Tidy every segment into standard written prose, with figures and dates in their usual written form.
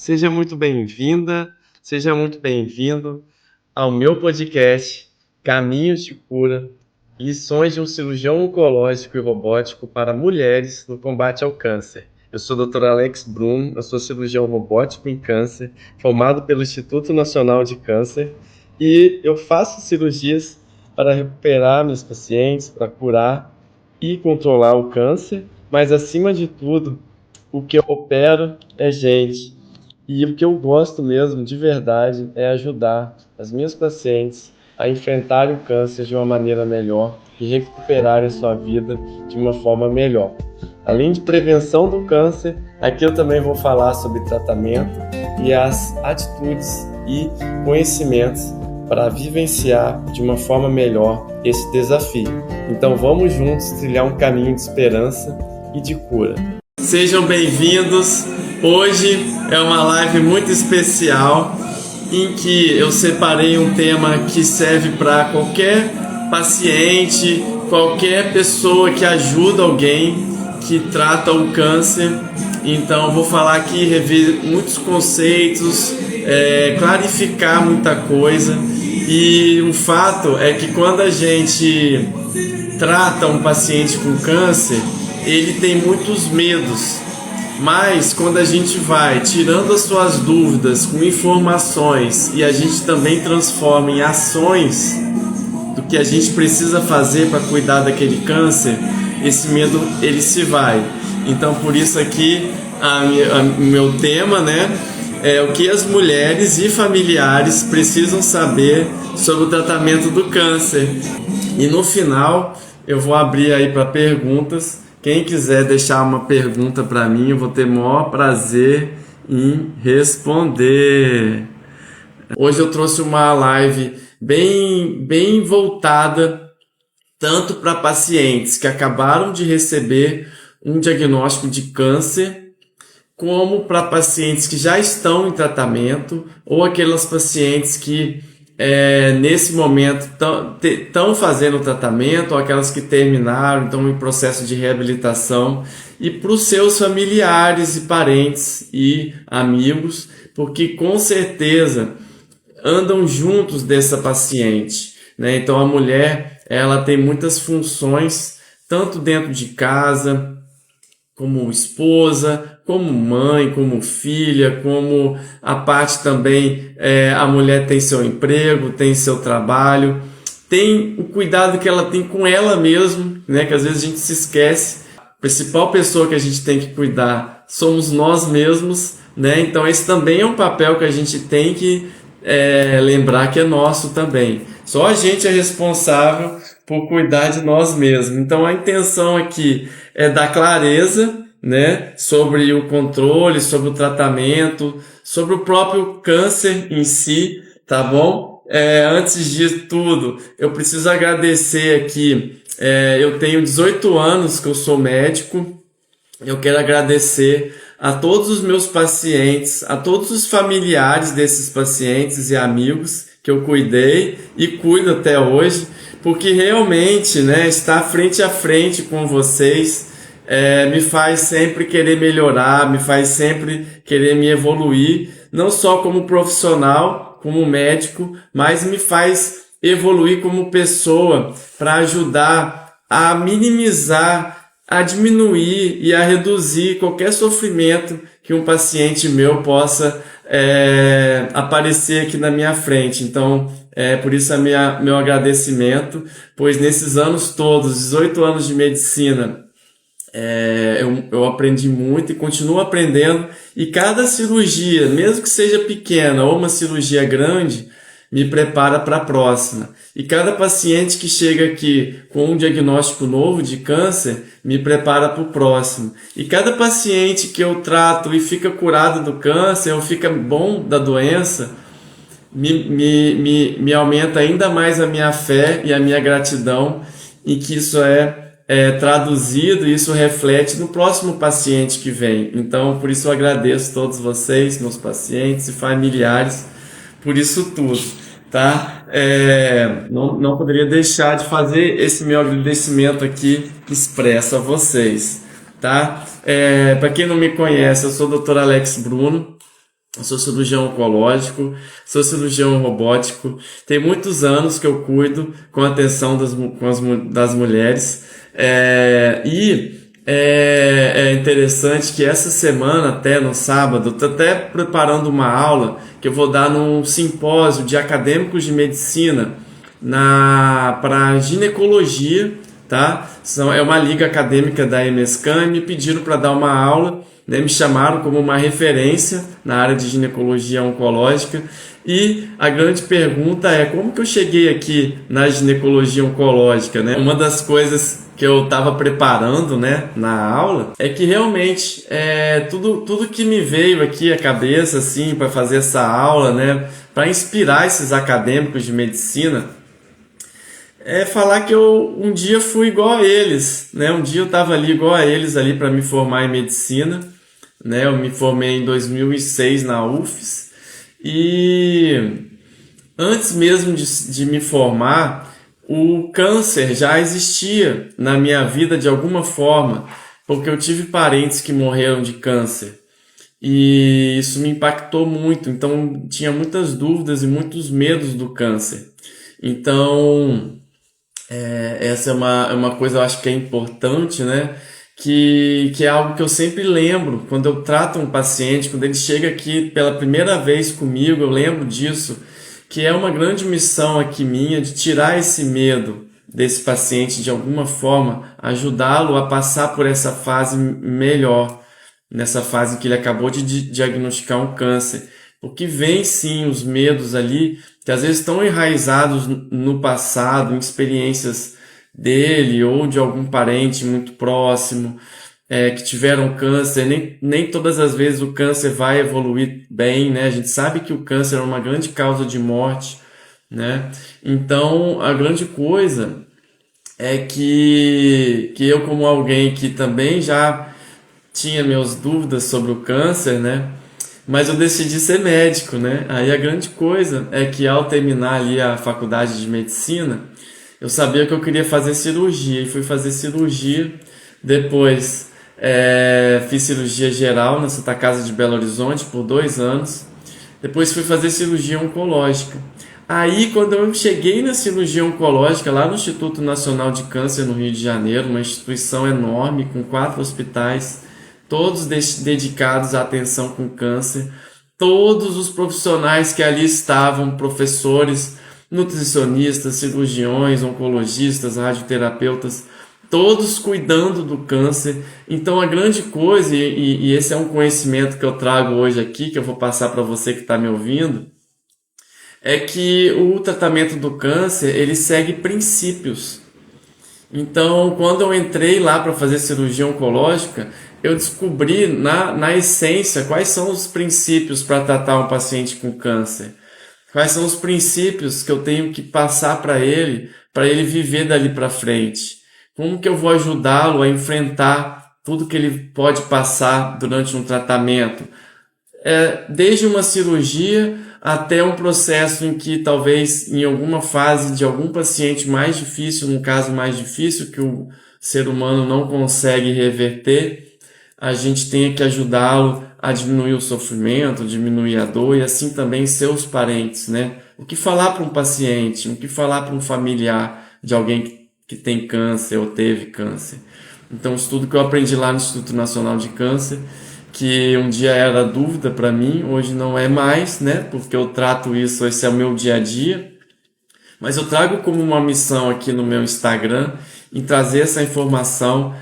Seja muito bem-vinda, seja muito bem-vindo ao meu podcast Caminhos de Cura, lições de um cirurgião oncológico e robótico para mulheres no combate ao câncer. Eu sou o Dr. Alex Bruno, eu sou cirurgião robótico em câncer, formado pelo Instituto Nacional de Câncer, e eu faço cirurgias para recuperar meus pacientes, para curar e controlar o câncer, mas acima de tudo, o que eu opero é gente. E o que eu gosto mesmo, de verdade, é ajudar as minhas pacientes a enfrentarem o câncer de uma maneira melhor e recuperarem a sua vida de uma forma melhor. Além de prevenção do câncer, aqui eu também vou falar sobre tratamento e as atitudes e conhecimentos para vivenciar de uma forma melhor esse desafio. Então vamos juntos trilhar um caminho de esperança e de cura. Sejam bem-vindos. Hoje é uma live muito especial em que eu separei um tema que serve para qualquer paciente, qualquer pessoa que ajuda alguém que trata o câncer. Então eu vou falar aqui, rever muitos conceitos, clarificar muita coisa. E o fato é que quando a gente trata um paciente com câncer, ele tem muitos medos. Mas quando a gente vai tirando as suas dúvidas com informações e a gente também transforma em ações do que a gente precisa fazer para cuidar daquele câncer, esse medo ele se vai. Então por isso aqui o meu tema, é o que as mulheres e familiares precisam saber sobre o tratamento do câncer. E no final eu vou abrir aí para perguntas. Quem quiser deixar uma pergunta para mim, eu vou ter o maior prazer em responder. Hoje eu trouxe uma live bem voltada tanto para pacientes que acabaram de receber um diagnóstico de câncer, como para pacientes que já estão em tratamento ou aquelas pacientes que nesse momento estão fazendo o tratamento, ou aquelas que terminaram, estão em processo de reabilitação, e para os seus familiares e parentes e amigos, porque com certeza andam juntos dessa paciente, Então a mulher ela tem muitas funções, tanto dentro de casa, como esposa, como mãe, como filha, como a parte também, a mulher tem seu emprego, tem seu trabalho, tem o cuidado que ela tem com ela mesma, que às vezes a gente se esquece. A principal pessoa que a gente tem que cuidar somos nós mesmos, Então esse também é um papel que a gente tem que lembrar que é nosso também. Só a gente é responsável por cuidar de nós mesmos. Então a intenção aqui é dar clareza, sobre o controle, sobre o tratamento, sobre o próprio câncer em si, tá bom? Antes de tudo, eu preciso agradecer aqui, eu tenho 18 anos que eu sou médico, eu quero agradecer a todos os meus pacientes, a todos os familiares desses pacientes e amigos que eu cuidei e cuido até hoje, porque realmente, estar frente a frente com vocês me faz sempre querer melhorar, me faz sempre querer me evoluir, não só como profissional, como médico, mas me faz evoluir como pessoa para ajudar a minimizar, a diminuir e a reduzir qualquer sofrimento que um paciente meu possa aparecer aqui na minha frente. Então, por isso meu agradecimento, pois nesses anos todos, 18 anos de medicina, eu aprendi muito e continuo aprendendo, e cada cirurgia, mesmo que seja pequena ou uma cirurgia grande, me prepara para a próxima. E cada paciente que chega aqui com um diagnóstico novo de câncer me prepara para o próximo. E cada paciente que eu trato e fica curado do câncer ou fica bom da doença, me aumenta ainda mais a minha fé e a minha gratidão em que isso é traduzido, e isso reflete no próximo paciente que vem. Então, por isso eu agradeço a todos vocês, meus pacientes e familiares, por isso tudo, tá? Não poderia deixar de fazer esse meu agradecimento aqui expresso a vocês, tá? Para quem não me conhece, eu sou o Dr. Alex Bruno, Eu sou cirurgião oncológico, sou cirurgião robótico. Tem muitos anos que eu cuido com a atenção das mulheres. É interessante que essa semana, até no sábado, estou até preparando uma aula que eu vou dar num simpósio de acadêmicos de medicina para ginecologia, tá? É uma liga acadêmica da MSCAM e me pediram para dar uma aula, né? Me chamaram como uma referência na área de ginecologia oncológica. E a grande pergunta é como que eu cheguei aqui na ginecologia oncológica, né? Uma das coisas que eu estava preparando, né, na aula é que realmente tudo que me veio aqui à cabeça assim para fazer essa aula, né, para inspirar esses acadêmicos de medicina, é falar que eu um dia fui igual a eles, né? Um dia eu estava ali igual a eles ali para me formar em medicina, né? Eu me formei em 2006 na UFES e antes mesmo de me formar, o câncer já existia na minha vida de alguma forma, porque eu tive parentes que morreram de câncer. E isso me impactou muito, então tinha muitas dúvidas e muitos medos do câncer. Então, essa é uma coisa eu acho que é importante, né? Que é algo que eu sempre lembro quando eu trato um paciente, quando ele chega aqui pela primeira vez comigo, eu lembro disso, que é uma grande missão aqui minha de tirar esse medo desse paciente de alguma forma, ajudá-lo a passar por essa fase melhor, nessa fase que ele acabou de diagnosticar um câncer. Porque vem sim os medos ali, que às vezes estão enraizados no passado, em experiências dele ou de algum parente muito próximo, que tiveram câncer. Nem todas as vezes o câncer vai evoluir bem, né? A gente sabe que o câncer é uma grande causa de morte, né? Então, a grande coisa é que eu, como alguém que também já tinha minhas dúvidas sobre o câncer, né? Mas eu decidi ser médico, né? Aí a grande coisa é que ao terminar ali a faculdade de medicina, eu sabia que eu queria fazer cirurgia e fui fazer cirurgia. Depois fiz cirurgia geral na Santa Casa de Belo Horizonte por 2 anos. Depois fui fazer cirurgia oncológica. Aí, quando eu cheguei na cirurgia oncológica, lá no Instituto Nacional de Câncer, no Rio de Janeiro, uma instituição enorme, com 4 hospitais, todos dedicados à atenção com câncer, todos os profissionais que ali estavam, professores, nutricionistas, cirurgiões, oncologistas, radioterapeutas, todos cuidando do câncer. Então a grande coisa, e esse é um conhecimento que eu trago hoje aqui, que eu vou passar para você que está me ouvindo, é que o tratamento do câncer, ele segue princípios. Então, quando eu entrei lá para fazer cirurgia oncológica, eu descobri na essência quais são os princípios para tratar um paciente com câncer. Quais são os princípios que eu tenho que passar para ele viver dali para frente. Como que eu vou ajudá-lo a enfrentar tudo que ele pode passar durante um tratamento. Desde uma cirurgia até um processo em que talvez em alguma fase de algum paciente mais difícil, num caso mais difícil que o ser humano não consegue reverter, a gente tenha que ajudá-lo a diminuir o sofrimento, diminuir a dor e assim também seus parentes, né? O que falar para um paciente, o que falar para um familiar de alguém que tem câncer ou teve câncer. Então, isso tudo que eu aprendi lá no Instituto Nacional de Câncer, que um dia era dúvida para mim, hoje não é mais, né? Porque eu trato isso, esse é o meu dia a dia. Mas eu trago como uma missão aqui no meu Instagram em trazer essa informação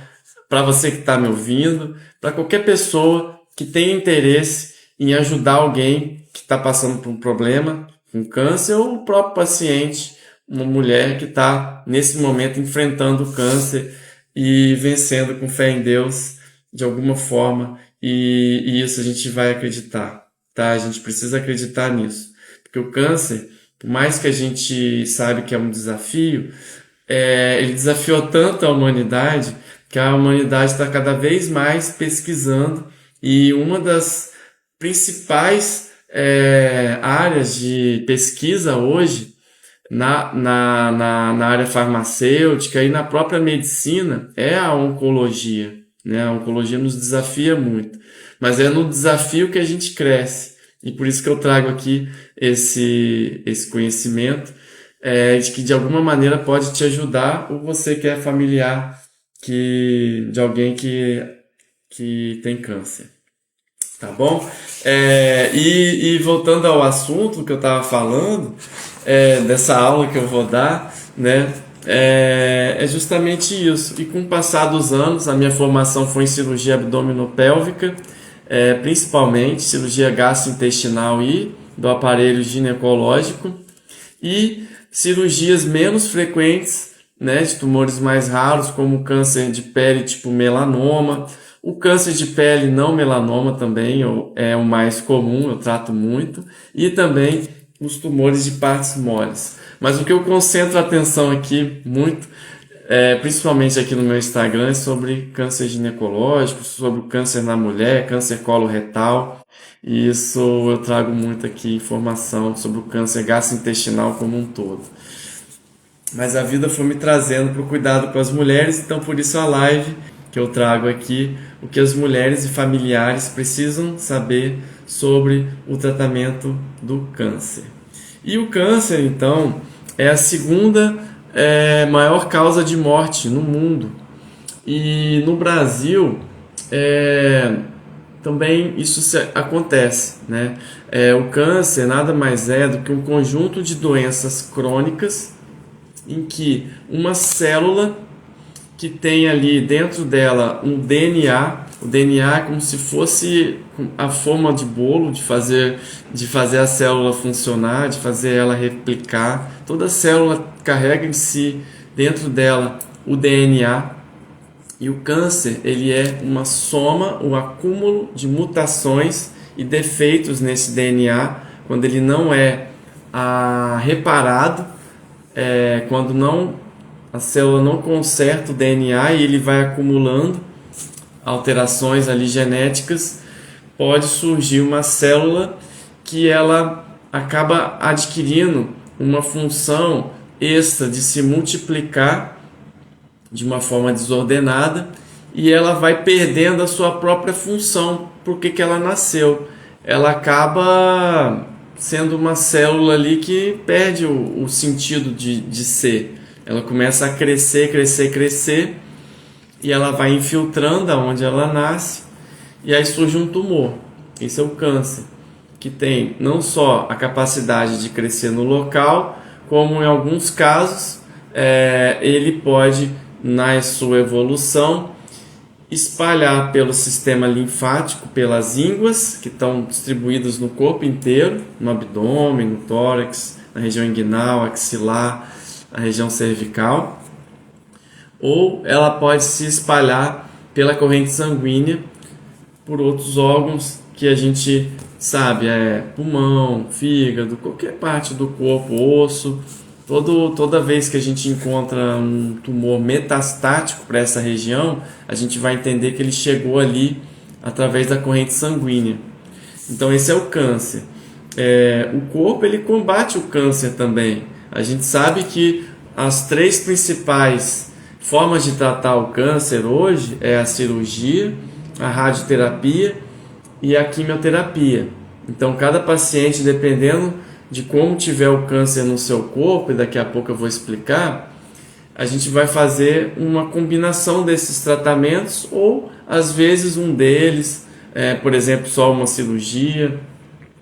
para você que está me ouvindo, para qualquer pessoa que tenha interesse em ajudar alguém que está passando por um problema com câncer ou o próprio paciente, uma mulher que está nesse momento enfrentando o câncer e vencendo com fé em Deus de alguma forma. E isso a gente vai acreditar, tá? A gente precisa acreditar nisso, porque o câncer, por mais que a gente sabe que é um desafio, ele desafiou tanto a humanidade que a humanidade está cada vez mais pesquisando e uma das principais áreas de pesquisa hoje na área farmacêutica e na própria medicina é a oncologia, né? A oncologia nos desafia muito, mas é no desafio que a gente cresce. E por isso que eu trago aqui esse conhecimento, de que de alguma maneira pode te ajudar, ou você que é familiar de alguém que tem câncer. Tá bom? E voltando ao assunto que eu estava falando, dessa aula que eu vou dar, né? É justamente isso. E com o passar dos anos, a minha formação foi em cirurgia abdominopélvica, principalmente cirurgia gastrointestinal e do aparelho ginecológico, e cirurgias menos frequentes, né, de tumores mais raros, como câncer de pele tipo melanoma. O câncer de pele não melanoma também é o mais comum, eu trato muito, e também os tumores de partes moles. Mas o que eu concentro a atenção aqui muito, principalmente aqui no meu Instagram, é sobre câncer ginecológico, sobre o câncer na mulher, câncer coloretal. E isso eu trago muito aqui informação sobre o câncer gastrointestinal como um todo. Mas a vida foi me trazendo para o cuidado com as mulheres, então por isso a live que eu trago aqui, o que as mulheres e familiares precisam saber sobre o tratamento do câncer. E o câncer, então, é a segunda maior causa de morte no mundo. E no Brasil, também isso acontece, né? O câncer nada mais é do que um conjunto de doenças crônicas em que uma célula que tem ali dentro dela um DNA, o DNA é como se fosse a forma de bolo, de fazer a célula funcionar, de fazer ela replicar. Toda célula carrega em si, dentro dela, o DNA. E o câncer, ele é uma soma, um acúmulo de mutações e defeitos nesse DNA, quando ele não é reparado, quando a célula não conserta o DNA e ele vai acumulando alterações ali genéticas, pode surgir uma célula que ela acaba adquirindo uma função extra de se multiplicar de uma forma desordenada e ela vai perdendo a sua própria função, porque que ela nasceu. Ela acaba sendo uma célula ali que perde o sentido de ser. Ela começa a crescer, crescer, crescer e ela vai infiltrando aonde ela nasce e aí surge um tumor. Esse é o câncer, que tem não só a capacidade de crescer no local, como em alguns casos ele pode, na sua evolução, espalhar pelo sistema linfático, pelas ínguas que estão distribuídas no corpo inteiro, no abdômen, no tórax, na região inguinal, axilar, a região cervical, ou ela pode se espalhar pela corrente sanguínea por outros órgãos que a gente sabe, pulmão, fígado, qualquer parte do corpo, osso. Toda vez que a gente encontra um tumor metastático para essa região, a gente vai entender que ele chegou ali através da corrente sanguínea. Então esse é o câncer. O corpo ele combate o câncer também. A gente sabe que as 3 principais formas de tratar o câncer hoje é a cirurgia, a radioterapia e a quimioterapia. Então cada paciente, dependendo de como tiver o câncer no seu corpo, e daqui a pouco eu vou explicar, a gente vai fazer uma combinação desses tratamentos, ou às vezes um deles, por exemplo, só uma cirurgia,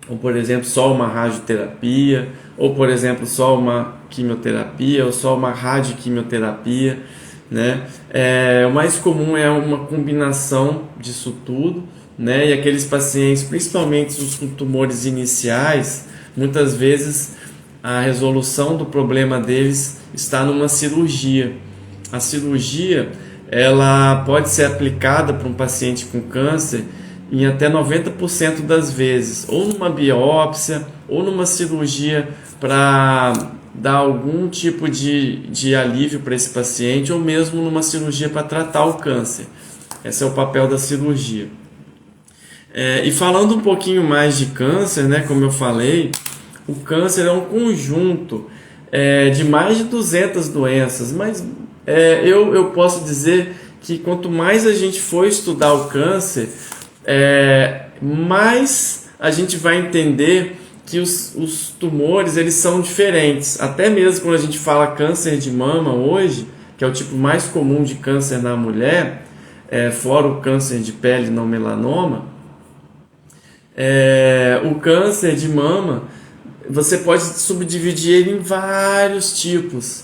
ou por exemplo, só uma radioterapia, ou por exemplo, só uma quimioterapia, ou só uma radioquimioterapia, né? O mais comum é uma combinação disso tudo, né? E aqueles pacientes, principalmente os com tumores iniciais, muitas vezes a resolução do problema deles está numa cirurgia. A cirurgia ela pode ser aplicada para um paciente com câncer em até 90% das vezes, ou numa biópsia, ou numa cirurgia para dar algum tipo de alívio para esse paciente, ou mesmo numa cirurgia para tratar o câncer. Esse é o papel da cirurgia. E falando um pouquinho mais de câncer, né, como eu falei, o câncer é um conjunto de mais de 200 doenças, mas eu posso dizer que quanto mais a gente for estudar o câncer, mais a gente vai entender que os tumores eles são diferentes. Até mesmo quando a gente fala câncer de mama hoje, que é o tipo mais comum de câncer na mulher, fora o câncer de pele não melanoma, o câncer de mama você pode subdividir ele em vários tipos.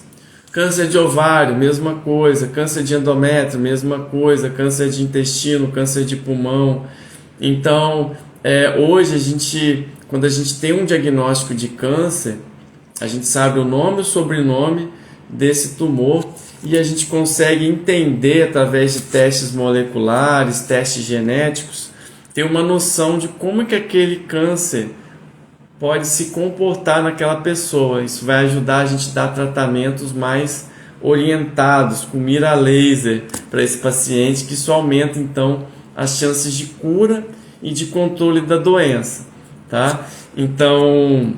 Câncer de ovário, mesma coisa. Câncer de endométrio, mesma coisa. Câncer de intestino, câncer de pulmão. Então, hoje, quando a gente tem um diagnóstico de câncer, a gente sabe o nome e o sobrenome desse tumor e a gente consegue entender, através de testes moleculares, testes genéticos, ter uma noção de como é que aquele câncer pode se comportar naquela pessoa. Isso vai ajudar a gente a dar tratamentos mais orientados, com mira laser, para esse paciente, que isso aumenta então as chances de cura e de controle da doença, tá? Então,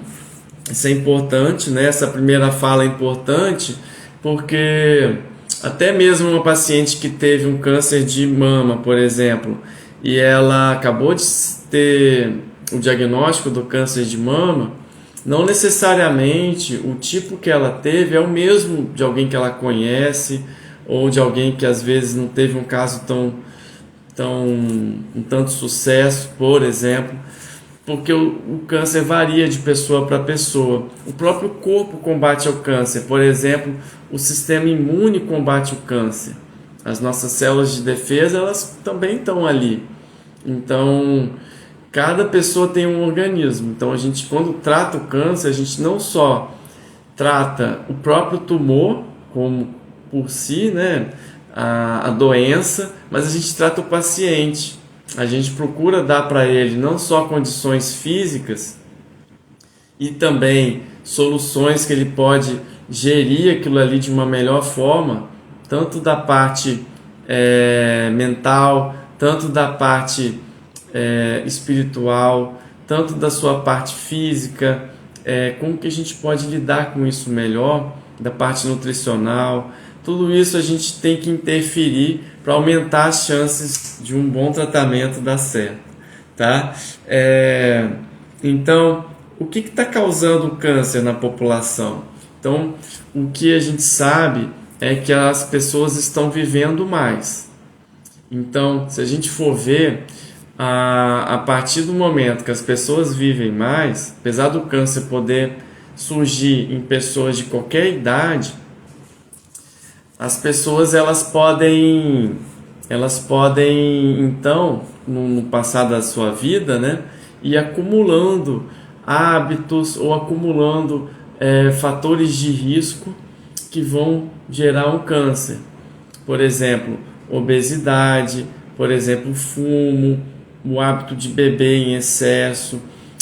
isso é importante, né? Essa primeira fala é importante, porque até mesmo uma paciente que teve um câncer de mama, por exemplo, e ela acabou de ter o diagnóstico do câncer de mama, não necessariamente o tipo que ela teve é o mesmo de alguém que ela conhece, ou de alguém que às vezes não teve um caso um tanto sucesso, por exemplo, porque o câncer varia de pessoa para pessoa. O próprio corpo combate o câncer, por exemplo, o sistema imune combate o câncer. As nossas células de defesa, elas também estão ali. Então, cada pessoa tem um organismo. Então, a gente, quando trata o câncer, a gente não só trata o próprio tumor, como por si, né, a doença, mas a gente trata o paciente. A gente procura dar para ele não só condições físicas, e também soluções que ele pode gerir aquilo ali de uma melhor forma, tanto da parte mental, tanto da parte espiritual, tanto da sua parte física, como que a gente pode lidar com isso melhor, da parte nutricional. Tudo isso a gente tem que interferir para aumentar as chances de um bom tratamento dar certo, tá? Então, o que está causando câncer na população? Então, o que a gente sabe é que as pessoas estão vivendo mais. Então, se a gente for ver, a partir do momento que as pessoas vivem mais, apesar do câncer poder surgir em pessoas de qualquer idade, as pessoas elas podem então, no passar da sua vida, né, ir acumulando hábitos ou acumulando fatores de risco que vão gerar um câncer. Por exemplo, obesidade, por exemplo, fumo, o hábito de beber em excesso,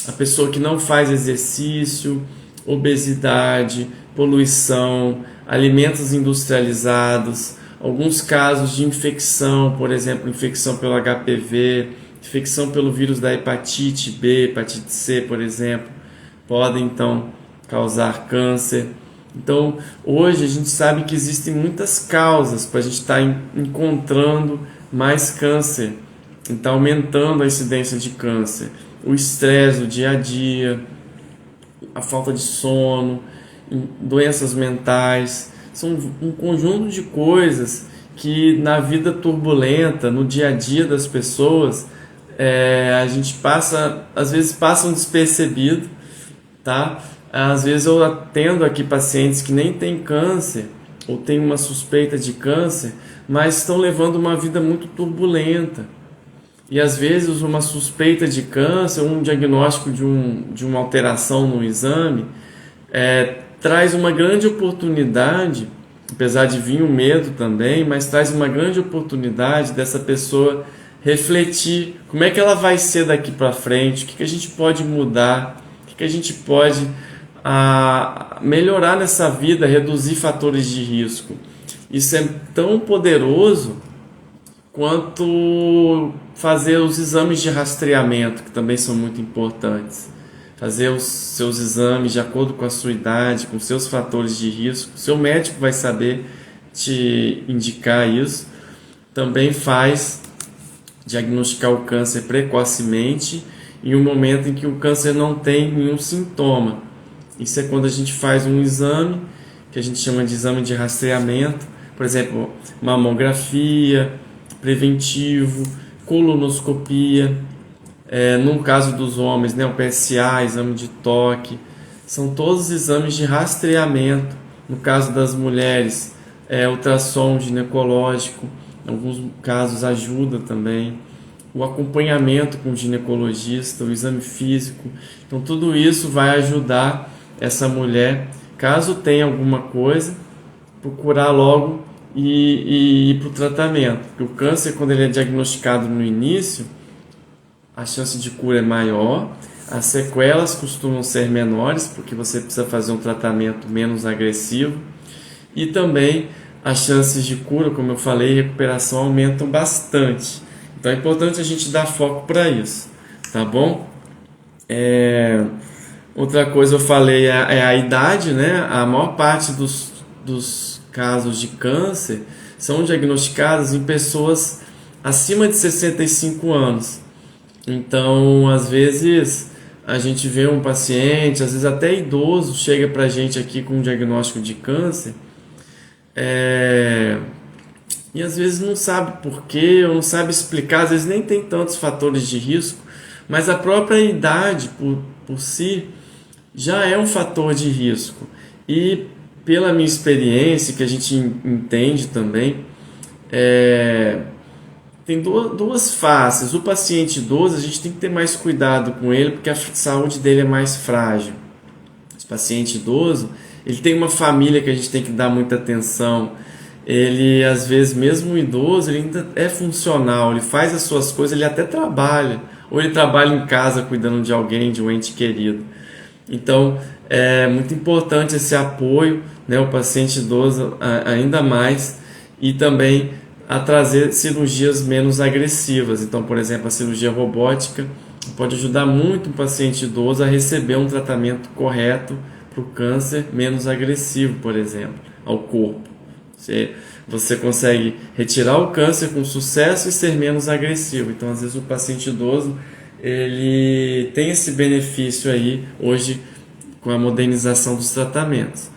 a pessoa que não faz exercício, obesidade, poluição, alimentos industrializados, alguns casos de infecção, por exemplo, infecção pelo HPV, infecção pelo vírus da hepatite B, hepatite C, por exemplo, podem então causar câncer. Então, hoje a gente sabe que existem muitas causas para a gente estar encontrando mais câncer, então aumentando a incidência de câncer. O estresse do dia a dia, a falta de sono, doenças mentais, são um conjunto de coisas que na vida turbulenta, no dia a dia das pessoas, a gente às vezes passam despercebido, tá? Às vezes eu atendo aqui pacientes que nem têm câncer ou têm uma suspeita de câncer, mas estão levando uma vida muito turbulenta. E às vezes uma suspeita de câncer, um diagnóstico de uma alteração no exame, traz uma grande oportunidade, apesar de vir o medo também, mas traz uma grande oportunidade dessa pessoa refletir como é que ela vai ser daqui para frente, o que a gente pode mudar, o que a gente pode melhorar nessa vida, reduzir fatores de risco. Isso é tão poderoso quanto fazer os exames de rastreamento, que também são muito importantes. Fazer os seus exames de acordo com a sua idade, com seus fatores de risco. Seu médico vai saber te indicar isso. Também faz diagnosticar o câncer precocemente em um momento em que o câncer não tem nenhum sintoma. Isso é quando a gente faz um exame, que a gente chama de exame de rastreamento, por exemplo, mamografia, preventivo, colonoscopia, no caso dos homens, né, o PSA, exame de toque, são todos exames de rastreamento. No caso das mulheres, ultrassom ginecológico, em alguns casos ajuda também, o acompanhamento com o ginecologista, o exame físico. Então tudo isso vai ajudar essa mulher, caso tenha alguma coisa, procurar logo e ir para o tratamento. Porque o câncer, quando ele é diagnosticado no início, a chance de cura é maior, as sequelas costumam ser menores, porque você precisa fazer um tratamento menos agressivo, e também as chances de cura, como eu falei, e recuperação aumentam bastante. Então é importante a gente dar foco para isso, tá bom? Outra coisa eu falei é a idade, né? A maior parte dos casos de câncer são diagnosticados em pessoas acima de 65 anos. Então, às vezes, a gente vê um paciente, às vezes até idoso, chega para a gente aqui com um diagnóstico de câncer, e às vezes não sabe por quê, ou não sabe explicar, às vezes nem tem tantos fatores de risco, mas a própria idade por si já é um fator de risco. E pela minha experiência, que a gente entende também, tem duas faces. O paciente idoso, a gente tem que ter mais cuidado com ele, porque a saúde dele é mais frágil. Esse paciente idoso, ele tem uma família que a gente tem que dar muita atenção. Ele, às vezes, mesmo idoso, ele ainda é funcional, ele faz as suas coisas, ele até trabalha. Ou ele trabalha em casa cuidando de alguém, de um ente querido. Então, é muito importante esse apoio, né, o paciente idoso ainda mais, e também a trazer cirurgias menos agressivas. Então, por exemplo, a cirurgia robótica pode ajudar muito o paciente idoso a receber um tratamento correto para o câncer menos agressivo, por exemplo, ao corpo. Você consegue retirar o câncer com sucesso e ser menos agressivo. Então, às vezes, o paciente idoso ele tem esse benefício aí hoje com a modernização dos tratamentos.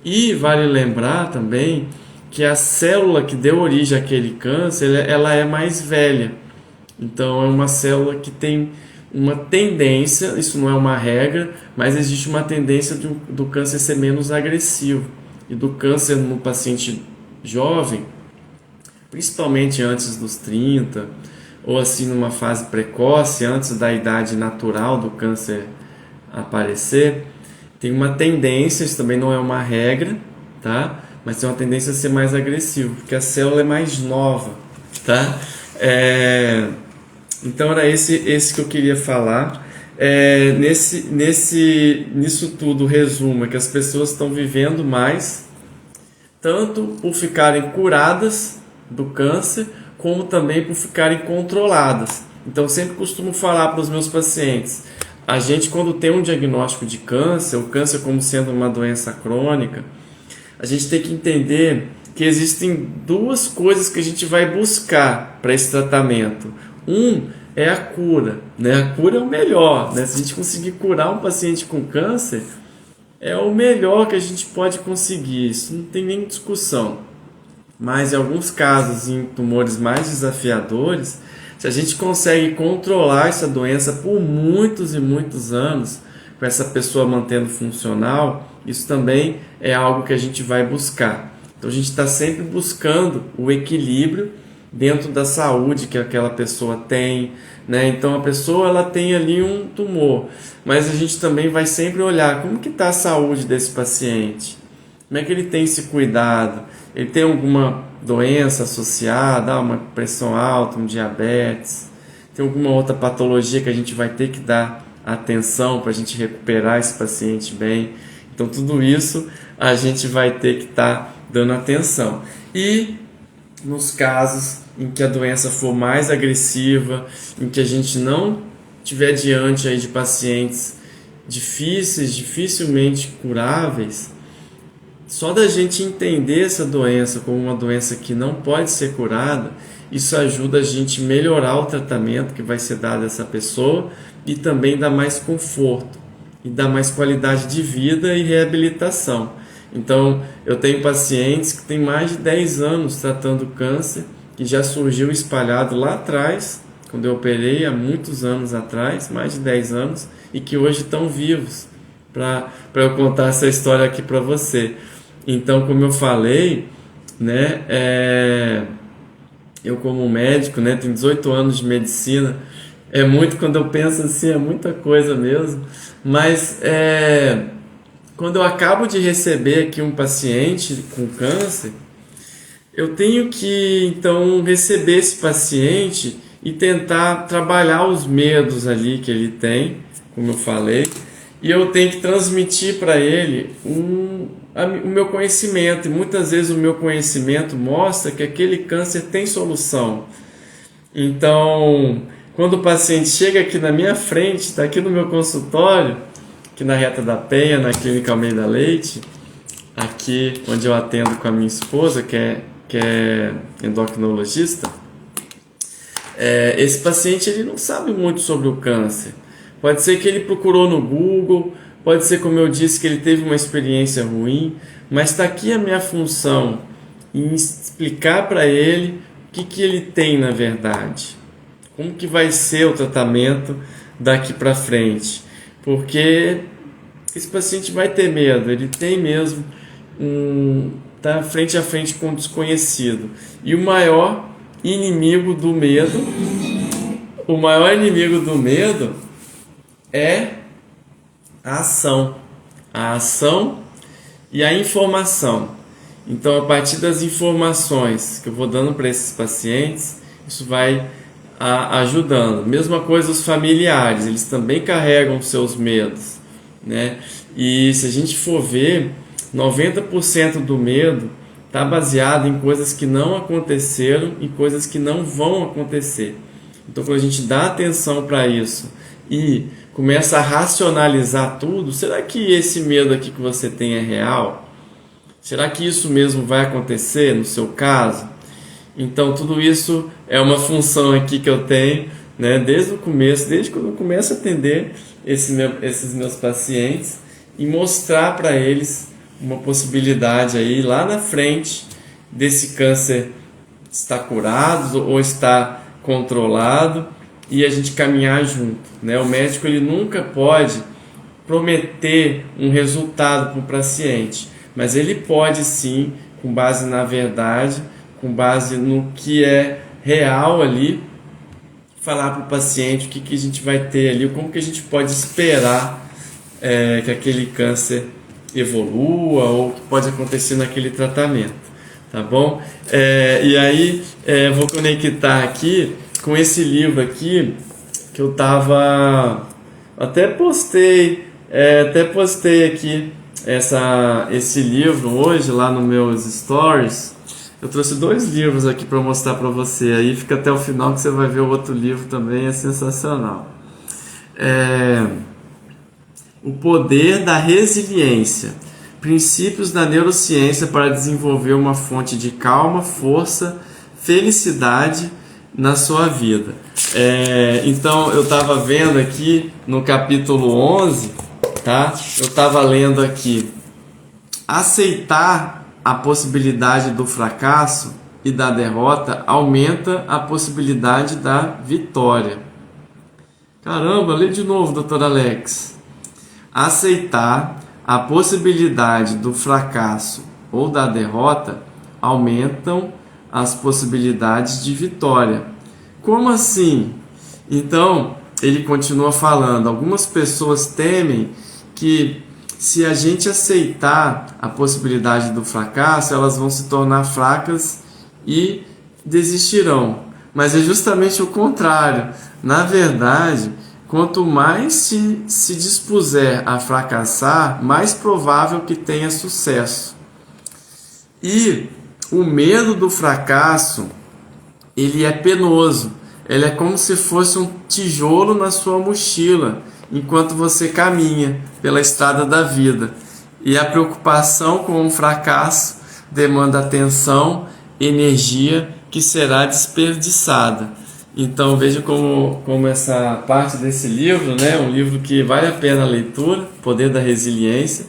E vale lembrar também que a célula que deu origem àquele câncer, ela é mais velha. Então é uma célula que tem uma tendência, isso não é uma regra, mas existe uma tendência do câncer ser menos agressivo. E do câncer no paciente jovem, principalmente antes dos 30, ou assim numa fase precoce, antes da idade natural do câncer aparecer, tem uma tendência, isso também não é uma regra, tá? Mas tem uma tendência a ser mais agressivo, porque a célula é mais nova, tá? Então era esse que eu queria falar. Nisso tudo, o resumo é que as pessoas estão vivendo mais, tanto por ficarem curadas do câncer, como também por ficarem controladas. Então eu sempre costumo falar para os meus pacientes, a gente quando tem um diagnóstico de câncer, o câncer como sendo uma doença crônica, a gente tem que entender que existem duas coisas que a gente vai buscar para esse tratamento. É a cura, né? A cura é o melhor, né? Se a gente conseguir curar um paciente com câncer, é o melhor que a gente pode conseguir, isso não tem nem discussão. Mas em alguns casos, em tumores mais desafiadores, se a gente consegue controlar essa doença por muitos e muitos anos, com essa pessoa mantendo funcional, isso também é algo que a gente vai buscar. Então a gente está sempre buscando o equilíbrio dentro da saúde que aquela pessoa tem, né? Então a pessoa ela tem ali um tumor, mas a gente também vai sempre olhar como que está a saúde desse paciente, como é que ele tem esse cuidado, ele tem alguma doença associada, uma pressão alta, um diabetes, tem alguma outra patologia que a gente vai ter que dar atenção para a gente recuperar esse paciente bem. Então tudo isso a gente vai ter que estar dando atenção. E nos casos em que a doença for mais agressiva, em que a gente não tiver diante aí de pacientes difíceis, dificilmente curáveis, só da gente entender essa doença como uma doença que não pode ser curada, isso ajuda a gente a melhorar o tratamento que vai ser dado a essa pessoa e também dá mais conforto e dá mais qualidade de vida e reabilitação. Então, eu tenho pacientes que têm mais de 10 anos tratando câncer, que já surgiu espalhado lá atrás, quando eu operei há muitos anos atrás, mais de 10 anos, e que hoje estão vivos, para eu contar essa história aqui para você. Então, como eu falei, né, eu como médico, né, tenho 18 anos de medicina, é muito, quando eu penso assim, é muita coisa mesmo, mas quando eu acabo de receber aqui um paciente com câncer, eu tenho que então receber esse paciente e tentar trabalhar os medos ali que ele tem, como eu falei, e eu tenho que transmitir para ele o meu conhecimento, e muitas vezes o meu conhecimento mostra que aquele câncer tem solução. Então, quando o paciente chega aqui na minha frente, está aqui no meu consultório, aqui na Reta da Penha, na Clínica Almeida Leite, aqui onde eu atendo com a minha esposa, que é endocrinologista, esse paciente ele não sabe muito sobre o câncer. Pode ser que ele procurou no Google, pode ser, como eu disse, que ele teve uma experiência ruim, mas está aqui a minha função em explicar para ele o que ele tem na verdade, como que vai ser o tratamento daqui para frente, porque esse paciente vai ter medo, ele tem mesmo, tá frente a frente com o desconhecido, e o maior inimigo do medo é a ação e a informação. Então, a partir das informações que eu vou dando para esses pacientes, isso vai ajudando. Mesma coisa os familiares, eles também carregam seus medos, né? E se a gente for ver, 90% do medo está baseado em coisas que não aconteceram e coisas que não vão acontecer. Então, quando a gente dá atenção para isso e começa a racionalizar tudo, será que esse medo aqui que você tem é real? Será que isso mesmo vai acontecer no seu caso? Então, tudo isso é uma função aqui que eu tenho, né, desde o começo, desde quando eu começo a atender esses meus pacientes, e mostrar para eles uma possibilidade aí lá na frente desse câncer estar curado ou estar controlado, e a gente caminhar junto, né? O médico ele nunca pode prometer um resultado para o paciente, mas ele pode sim, com base na verdade, com base no que é real ali, falar para o paciente o que a gente vai ter ali, como que a gente pode esperar que aquele câncer evolua ou o que pode acontecer naquele tratamento, tá bom? E aí vou conectar aqui com esse livro aqui que eu tava até postei aqui esse livro hoje lá nos meus stories. Eu trouxe 2 livros aqui para mostrar para você, aí fica até o final que você vai ver o outro livro também, é sensacional. O Poder da Resiliência, princípios da neurociência para desenvolver uma fonte de calma, força, felicidade na sua vida. Então eu estava vendo aqui no capítulo 11, tá? Eu estava lendo aqui: aceitar a possibilidade do fracasso e da derrota aumenta a possibilidade da vitória. Caramba, lê de novo, Dr. Alex. Aceitar a possibilidade do fracasso ou da derrota aumentam as possibilidades de vitória. Como assim? Então, ele continua falando: algumas pessoas temem que, se a gente aceitar a possibilidade do fracasso, elas vão se tornar fracas e desistirão. Mas é justamente o contrário. Na verdade, quanto mais se dispuser a fracassar, mais provável que tenha sucesso. E o medo do fracasso, ele é penoso. Ele é como se fosse um tijolo na sua mochila, enquanto você caminha pela estrada da vida. E a preocupação com o fracasso demanda atenção, energia que será desperdiçada. Então veja como essa parte desse livro, né, um livro que vale a pena a leitura, Poder da Resiliência,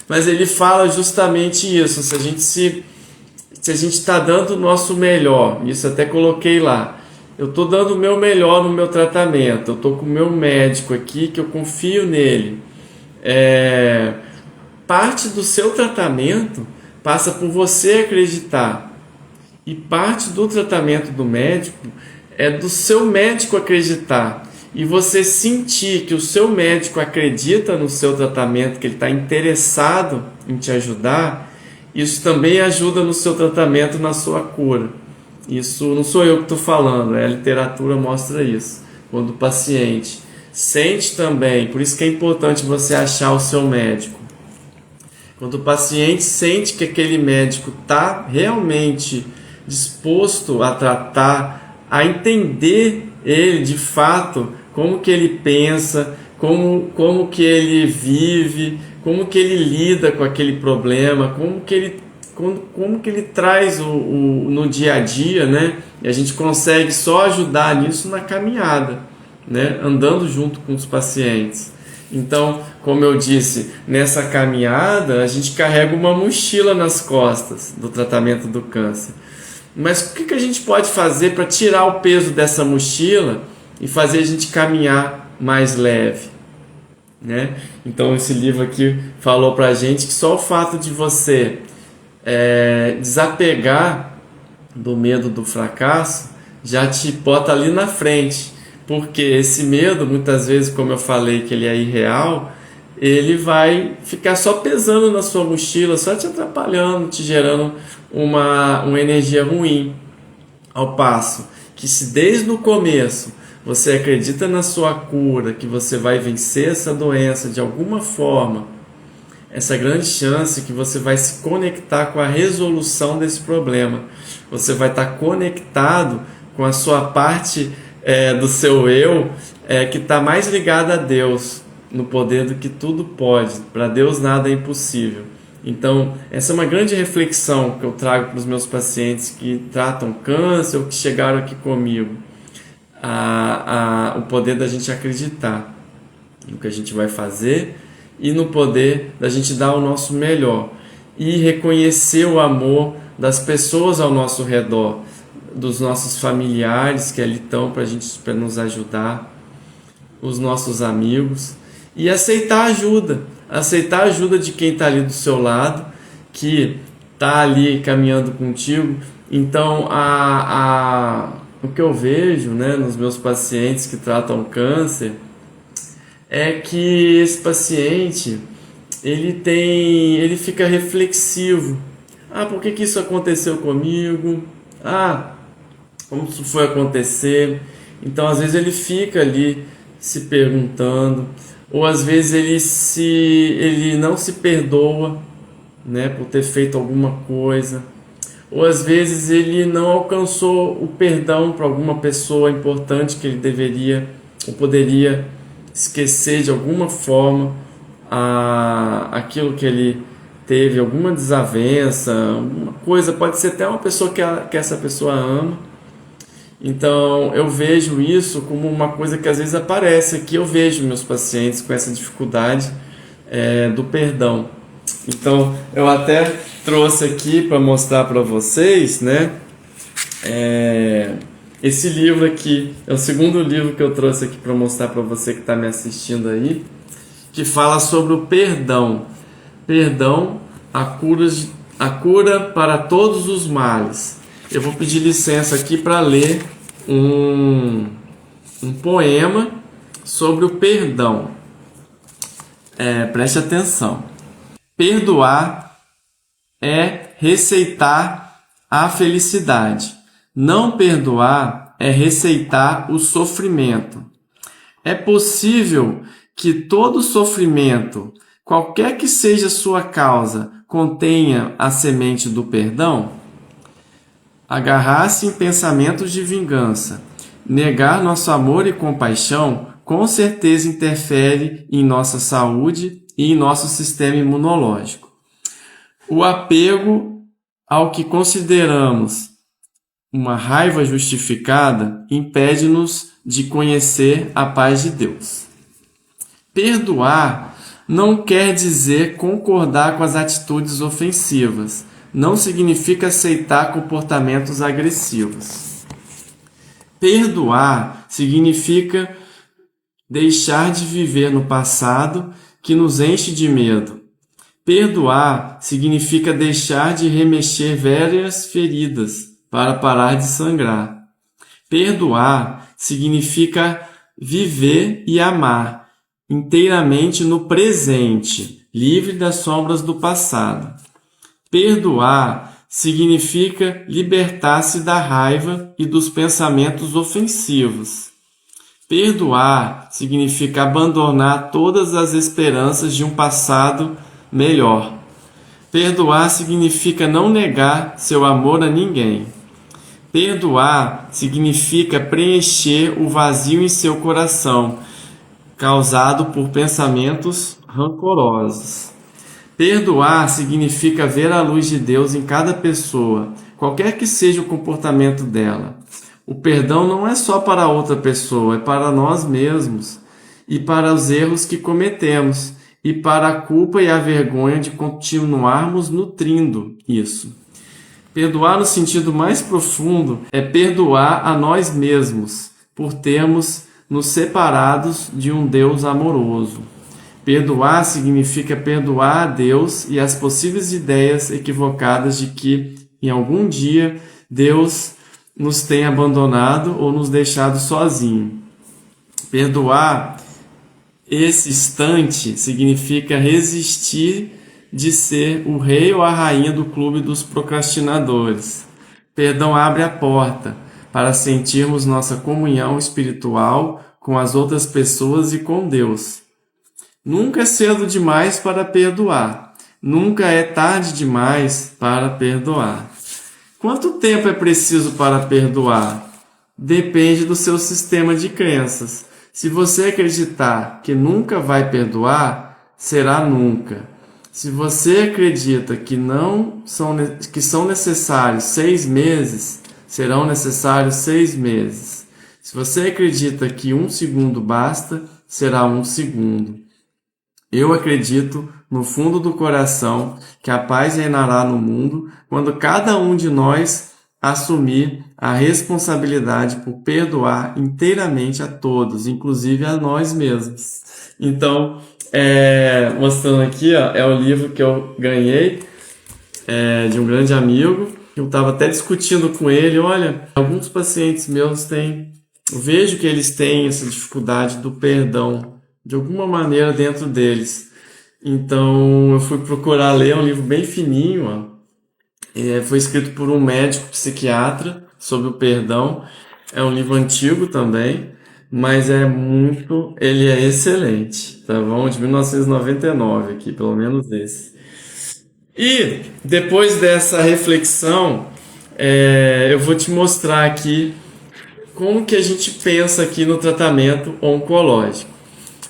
mas ele fala justamente isso, se a gente está dando o nosso melhor, isso até coloquei lá, eu estou dando o meu melhor no meu tratamento, eu estou com o meu médico aqui, que eu confio nele, parte do seu tratamento passa por você acreditar, e parte do tratamento do médico é do seu médico acreditar, e você sentir que o seu médico acredita no seu tratamento, que ele está interessado em te ajudar, isso também ajuda no seu tratamento, na sua cura. Isso não sou eu que estou falando, a literatura mostra isso. Quando o paciente sente também, por isso que é importante você achar o seu médico. Quando o paciente sente que aquele médico está realmente disposto a tratar, a entender ele de fato, como que ele pensa, como que ele vive, como que ele lida com aquele problema, como que ele traz no dia a dia, né? E a gente consegue só ajudar nisso na caminhada, né? Andando junto com os pacientes. Então, como eu disse, nessa caminhada a gente carrega uma mochila nas costas do tratamento do câncer. Mas o que a gente pode fazer para tirar o peso dessa mochila e fazer a gente caminhar mais leve, né? Então esse livro aqui falou para a gente que só o fato de você desapegar do medo do fracasso já te bota ali na frente, porque esse medo, muitas vezes, como eu falei que ele é irreal, ele vai ficar só pesando na sua mochila, só te atrapalhando, te gerando uma energia ruim. Ao passo que, se desde o começo você acredita na sua cura, que você vai vencer essa doença de alguma forma, essa grande chance que você vai se conectar com a resolução desse problema. Você vai estar conectado com a sua parte do seu eu que está mais ligada a Deus, no poder do que tudo pode. Para Deus nada é impossível. Então, essa é uma grande reflexão que eu trago para os meus pacientes que tratam câncer ou que chegaram aqui comigo. O poder da gente acreditar no que a gente vai fazer e no poder da gente dar o nosso melhor e reconhecer o amor das pessoas ao nosso redor, dos nossos familiares que ali estão para nos ajudar, os nossos amigos, e aceitar a ajuda de quem está ali do seu lado, que está ali caminhando contigo. Então, o que eu vejo, né, nos meus pacientes que tratam câncer é que esse paciente ele fica reflexivo. Por que isso aconteceu comigo? Como isso foi acontecer? Então, às vezes ele fica ali se perguntando, ou às vezes ele não se perdoa, né, por ter feito alguma coisa, ou às vezes ele não alcançou o perdão para alguma pessoa importante que ele deveria ou poderia esquecer de alguma forma aquilo que ele teve, alguma desavença, alguma coisa, pode ser até uma pessoa que essa pessoa ama. Então eu vejo isso como uma coisa que às vezes aparece aqui. Eu vejo meus pacientes com essa dificuldade do perdão. Então eu até trouxe aqui para mostrar para vocês, né? Esse livro aqui é o segundo livro que eu trouxe aqui para mostrar para você que está me assistindo aí, que fala sobre o perdão. Perdão, a cura para todos os males. Eu vou pedir licença aqui para ler um poema sobre o perdão. Preste atenção. Perdoar é receitar a felicidade. Não perdoar é receitar o sofrimento. É possível que todo sofrimento, qualquer que seja sua causa, contenha a semente do perdão? Agarrar-se em pensamentos de vingança, negar nosso amor e compaixão, com certeza interfere em nossa saúde e em nosso sistema imunológico. O apego ao que consideramos uma raiva justificada impede-nos de conhecer a paz de Deus. Perdoar não quer dizer concordar com as atitudes ofensivas. Não significa aceitar comportamentos agressivos. Perdoar significa deixar de viver no passado que nos enche de medo. Perdoar significa deixar de remexer velhas feridas para parar de sangrar. Perdoar significa viver e amar inteiramente no presente, livre das sombras do passado. Perdoar significa libertar-se da raiva e dos pensamentos ofensivos. Perdoar significa abandonar todas as esperanças de um passado melhor. Perdoar significa não negar seu amor a ninguém. Perdoar significa preencher o vazio em seu coração, causado por pensamentos rancorosos. Perdoar significa ver a luz de Deus em cada pessoa, qualquer que seja o comportamento dela. O perdão não é só para outra pessoa, é para nós mesmos e para os erros que cometemos e para a culpa e a vergonha de continuarmos nutrindo isso. Perdoar no sentido mais profundo é perdoar a nós mesmos por termos nos separados de um Deus amoroso. Perdoar significa perdoar a Deus e as possíveis ideias equivocadas de que, em algum dia, Deus nos tem abandonado ou nos deixado sozinho. Perdoar esse instante significa resistir de ser o rei ou a rainha do clube dos procrastinadores. Perdão abre a porta para sentirmos nossa comunhão espiritual com as outras pessoas e com Deus. Nunca é cedo demais para perdoar. Nunca é tarde demais para perdoar. Quanto tempo é preciso para perdoar? Depende do seu sistema de crenças. Se você acreditar que nunca vai perdoar, será nunca. Se você acredita que são necessários 6 meses, serão necessários 6 meses. Se você acredita que 1 segundo basta, será 1 segundo. Eu acredito, no fundo do coração, que a paz reinará no mundo quando cada um de nós assumir a responsabilidade por perdoar inteiramente a todos, inclusive a nós mesmos. Então, mostrando aqui, ó, é o livro que eu ganhei de um grande amigo. Eu estava até discutindo com ele, olha, alguns pacientes meus eu vejo que eles têm essa dificuldade do perdão, de alguma maneira dentro deles. Então eu fui procurar ler um livro bem fininho, ó. Foi escrito por um médico psiquiatra sobre o perdão. É um livro antigo também, mas ele é excelente, tá bom? De 1999 aqui, pelo menos esse. E depois dessa reflexão, eu vou te mostrar aqui como que a gente pensa aqui no tratamento oncológico.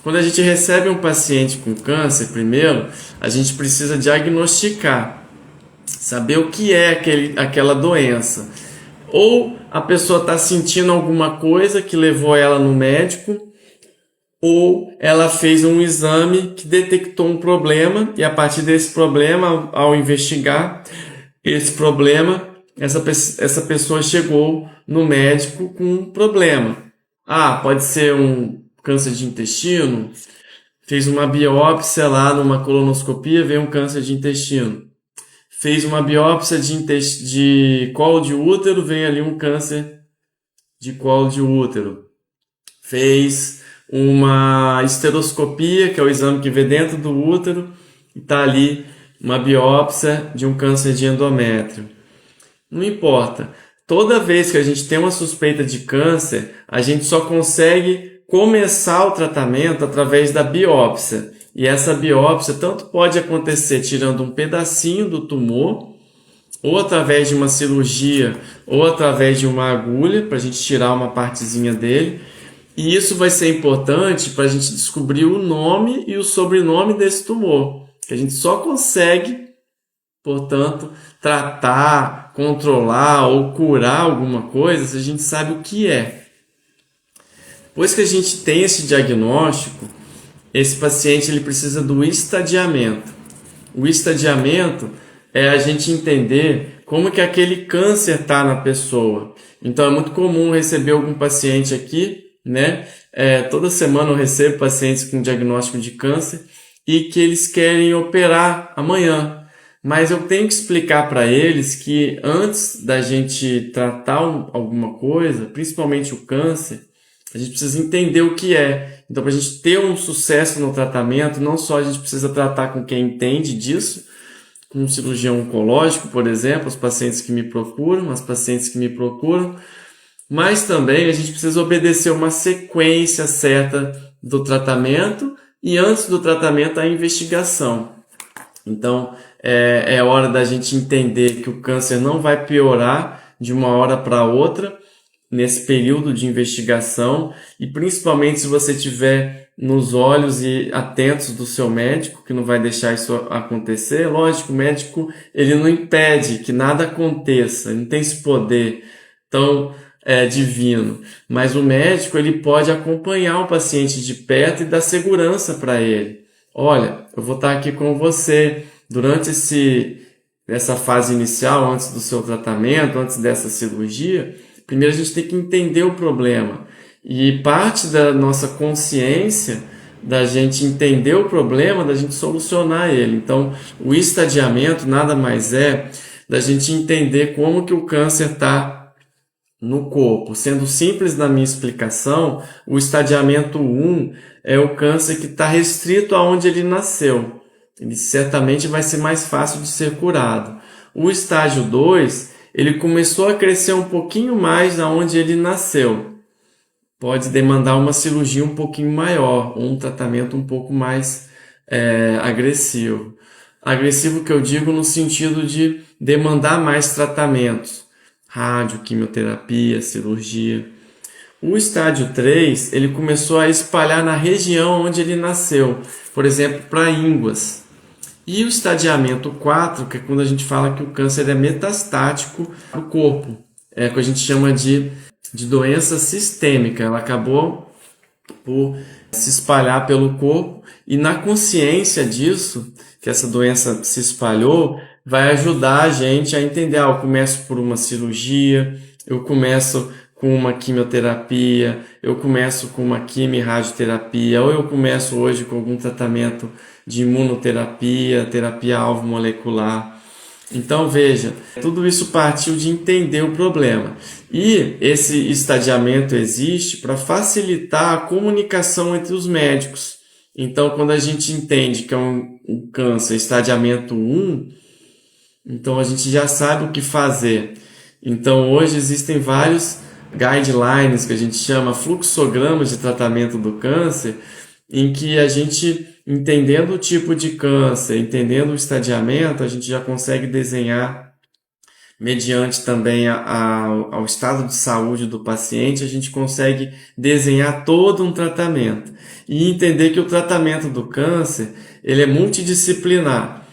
Quando a gente recebe um paciente com câncer, primeiro, a gente precisa diagnosticar, saber o que é aquela doença. Ou a pessoa está sentindo alguma coisa que levou ela no médico, ou ela fez um exame que detectou um problema, e a partir desse problema, ao investigar esse problema, essa pessoa chegou no médico com um problema. Pode ser um câncer de intestino, fez uma biópsia lá numa colonoscopia, veio um câncer de intestino. Fez uma biópsia de colo de útero, veio ali um câncer de colo de útero. Fez uma esteroscopia, que é o exame que vê dentro do útero, e está ali uma biópsia de um câncer de endométrio. Não importa. Toda vez que a gente tem uma suspeita de câncer, a gente só consegue começar o tratamento através da biópsia. E essa biópsia tanto pode acontecer tirando um pedacinho do tumor, ou através de uma cirurgia, ou através de uma agulha, para a gente tirar uma partezinha dele. E isso vai ser importante para a gente descobrir o nome e o sobrenome desse tumor. Que a gente só consegue Portanto, tratar, controlar ou curar alguma coisa, a gente sabe o que é. Depois que a gente tem esse diagnóstico, esse paciente ele precisa do estadiamento. O estadiamento é a gente entender como que aquele câncer está na pessoa. Então é muito comum receber algum paciente aqui, né? Toda semana eu recebo pacientes com diagnóstico de câncer e que eles querem operar amanhã. Mas eu tenho que explicar para eles que antes da gente tratar alguma coisa, principalmente o câncer, a gente precisa entender o que é. Então, para a gente ter um sucesso no tratamento, não só a gente precisa tratar com quem entende disso, com um cirurgião oncológico, por exemplo, os pacientes que me procuram, as pacientes que me procuram, mas também a gente precisa obedecer uma sequência certa do tratamento e antes do tratamento a investigação. Então, é hora da gente entender que o câncer não vai piorar de uma hora para outra nesse período de investigação e principalmente se você tiver nos olhos e atentos do seu médico, que não vai deixar isso acontecer. Lógico, o médico ele não impede que nada aconteça, ele não tem esse poder tão divino, mas o médico ele pode acompanhar o paciente de perto e dar segurança para ele. Olha, eu vou estar aqui com você durante essa fase inicial, antes do seu tratamento, antes dessa cirurgia. Primeiro a gente tem que entender o problema. E parte da nossa consciência, da gente entender o problema, da gente solucionar ele. Então, o estadiamento nada mais é da gente entender como que o câncer está no corpo. Sendo simples na minha explicação, o estadiamento 1 é o câncer que está restrito aonde ele nasceu. Ele certamente vai ser mais fácil de ser curado. O estágio 2, ele começou a crescer um pouquinho mais aonde ele nasceu. Pode demandar uma cirurgia um pouquinho maior, ou um tratamento um pouco mais agressivo. Agressivo que eu digo no sentido de demandar mais tratamentos. Rádio, quimioterapia, cirurgia. O estágio 3, ele começou a espalhar na região onde ele nasceu. Por exemplo, para ínguas. E o estadiamento 4, que é quando a gente fala que o câncer é metastático no corpo. É o que a gente chama de doença sistêmica. Ela acabou por se espalhar pelo corpo. E na consciência disso, que essa doença se espalhou, vai ajudar a gente a entender. Eu começo por uma cirurgia, eu começo com uma quimioterapia, eu começo com uma quimio-radioterapia, ou eu começo hoje com algum tratamento de imunoterapia, terapia-alvo molecular. Então, veja, tudo isso partiu de entender o problema. E esse estadiamento existe para facilitar a comunicação entre os médicos. Então, quando a gente entende que é um câncer estadiamento 1, então a gente já sabe o que fazer. Então, hoje existem vários guidelines que a gente chama fluxogramas de tratamento do câncer, em que a gente, entendendo o tipo de câncer, entendendo o estadiamento, a gente já consegue desenhar, mediante também ao estado de saúde do paciente, a gente consegue desenhar todo um tratamento e entender que o tratamento do câncer ele é multidisciplinar.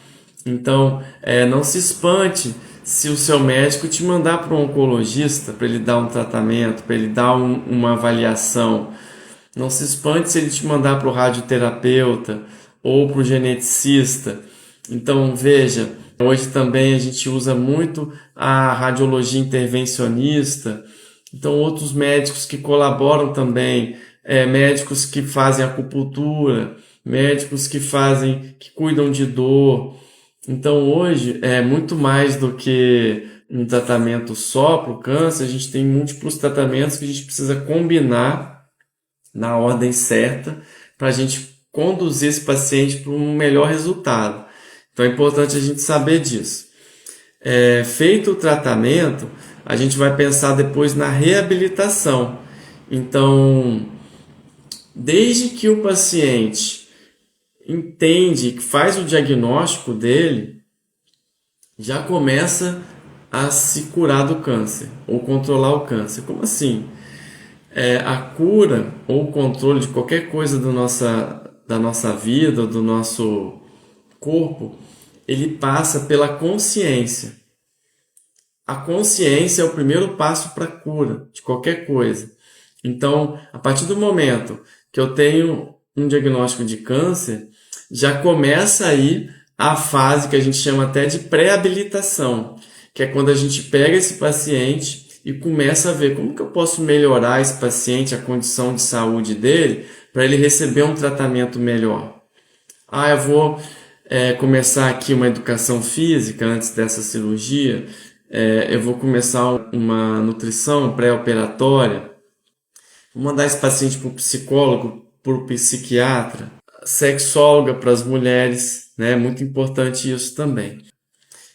Então, não se espante se o seu médico te mandar para um oncologista para ele dar um tratamento, para ele dar uma avaliação. Não se espante se ele te mandar para o radioterapeuta ou para o geneticista. Então, veja, hoje também a gente usa muito a radiologia intervencionista. Então, outros médicos que colaboram também, médicos que fazem acupuntura, médicos que cuidam de dor. Então, hoje, é muito mais do que um tratamento só para o câncer, a gente tem múltiplos tratamentos que a gente precisa combinar na ordem certa para a gente conduzir esse paciente para um melhor resultado. Então, é importante a gente saber disso. Feito o tratamento, a gente vai pensar depois na reabilitação. Então, desde que o paciente entende, que faz o diagnóstico dele, já começa a se curar do câncer ou controlar o câncer. Como assim? A cura ou o controle de qualquer coisa da nossa vida, do nosso corpo, ele passa pela consciência. A consciência é o primeiro passo para a cura de qualquer coisa. Então, a partir do momento que eu tenho um diagnóstico de câncer, já começa aí a fase que a gente chama até de pré-habilitação, que é quando a gente pega esse paciente e começa a ver como que eu posso melhorar esse paciente, a condição de saúde dele, para ele receber um tratamento melhor. Eu vou começar aqui uma educação física antes dessa cirurgia, eu vou começar uma nutrição pré-operatória, vou mandar esse paciente para o psicólogo, para o psiquiatra, sexóloga para as mulheres, né? Muito importante isso também.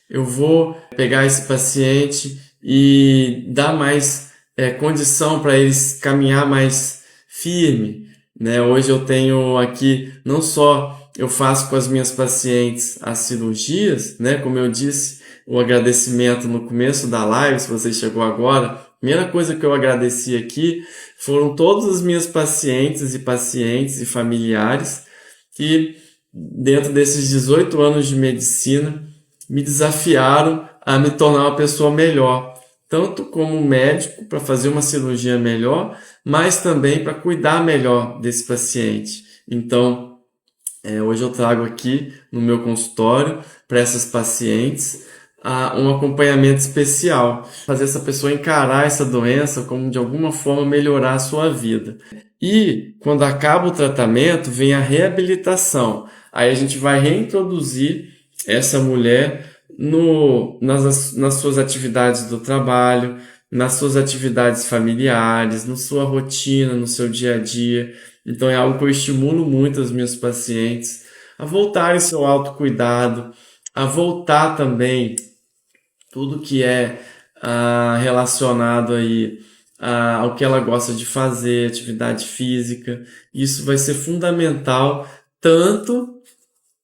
Eu vou pegar esse paciente e dar mais condição para eles caminhar mais firme, né? Hoje eu tenho aqui, não só eu faço com as minhas pacientes as cirurgias, né? Como eu disse, o agradecimento no começo da live, se você chegou agora, a primeira coisa que eu agradeci aqui foram todas as minhas pacientes e familiares que, dentro desses 18 anos de medicina, me desafiaram a me tornar uma pessoa melhor, tanto como médico para fazer uma cirurgia melhor, mas também para cuidar melhor desse paciente. Então, hoje eu trago aqui no meu consultório para essas pacientes um acompanhamento especial, fazer essa pessoa encarar essa doença como de alguma forma melhorar a sua vida. E quando acaba o tratamento, vem a reabilitação. Aí a gente vai reintroduzir essa mulher nas suas atividades do trabalho, nas suas atividades familiares, na sua rotina, no seu dia a dia. Então é algo que eu estimulo muito as minhas pacientes a voltarem seu autocuidado, a voltar também tudo que é relacionado aí ao que ela gosta de fazer, atividade física. Isso vai ser fundamental tanto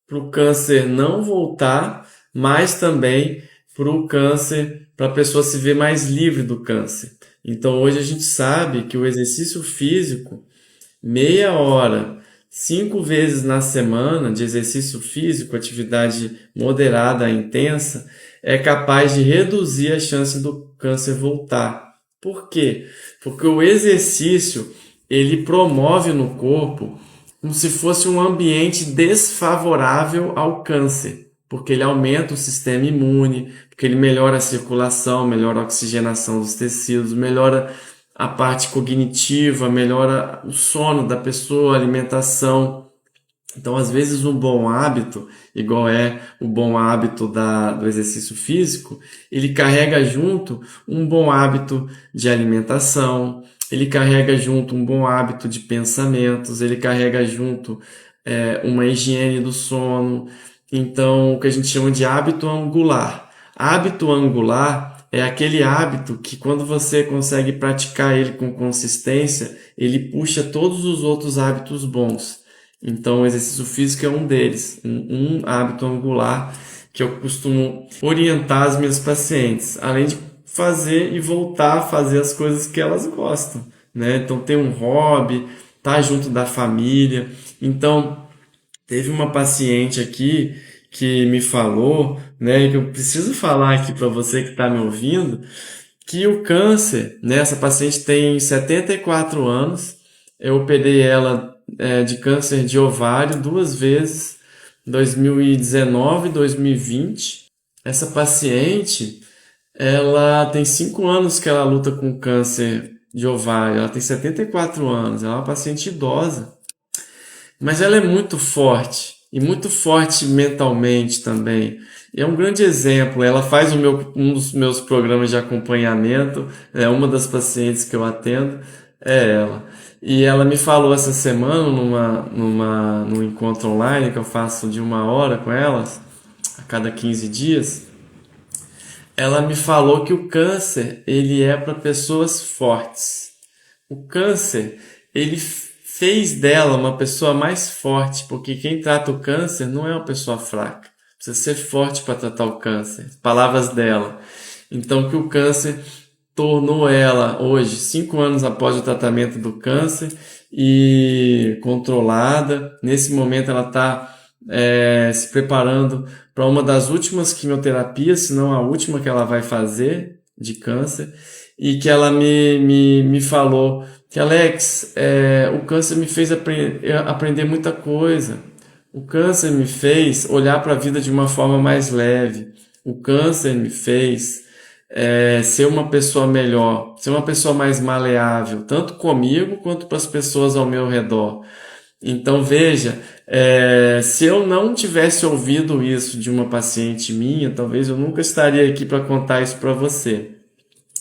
para o câncer não voltar, mas também para o câncer, para a pessoa se ver mais livre do câncer. Então hoje a gente sabe que o exercício físico, meia hora, 5 vezes na semana de exercício físico, atividade moderada a intensa, é capaz de reduzir a chance do câncer voltar. Por quê? Porque o exercício, ele promove no corpo como se fosse um ambiente desfavorável ao câncer, porque ele aumenta o sistema imune, porque ele melhora a circulação, melhora a oxigenação dos tecidos, melhora a parte cognitiva, melhora o sono da pessoa, a alimentação. Então, às vezes, um bom hábito, igual é o bom hábito do exercício físico, ele carrega junto um bom hábito de alimentação, ele carrega junto um bom hábito de pensamentos, ele carrega junto uma higiene do sono. Então, o que a gente chama de hábito angular. Hábito angular é aquele hábito que, quando você consegue praticar ele com consistência, ele puxa todos os outros hábitos bons. Então, o exercício físico é um deles, um hábito angular que eu costumo orientar as minhas pacientes, além de fazer e voltar a fazer as coisas que elas gostam, né? Então, ter um hobby, estar junto da família. Então, teve uma paciente aqui que me falou, né, que eu preciso falar aqui para você que está me ouvindo, que o câncer, né, essa paciente tem 74 anos, eu operei ela de câncer de ovário 2 vezes, 2019 e 2020. Essa paciente, ela tem 5 anos que ela luta com câncer de ovário, ela tem 74 anos, ela é uma paciente idosa, mas ela é muito forte, e muito forte mentalmente também. E é um grande exemplo, ela faz um dos meus programas de acompanhamento, uma das pacientes que eu atendo é ela. E ela me falou essa semana, num encontro online que eu faço de 1 hora com elas, a cada 15 dias, ela me falou que o câncer, ele é para pessoas fortes. O câncer, ele fez dela uma pessoa mais forte, porque quem trata o câncer não é uma pessoa fraca. Precisa ser forte para tratar o câncer. Palavras dela. Então, que o câncer tornou ela, hoje, 5 anos após o tratamento do câncer, e controlada. Nesse momento ela está se preparando para uma das últimas quimioterapias, se não a última que ela vai fazer de câncer, e que ela me falou que, Alex, o câncer me fez aprender muita coisa. O câncer me fez olhar para a vida de uma forma mais leve. O câncer me fez ser uma pessoa melhor, ser uma pessoa mais maleável, tanto comigo quanto para as pessoas ao meu redor. Então veja, se eu não tivesse ouvido isso de uma paciente minha, talvez eu nunca estaria aqui para contar isso para você.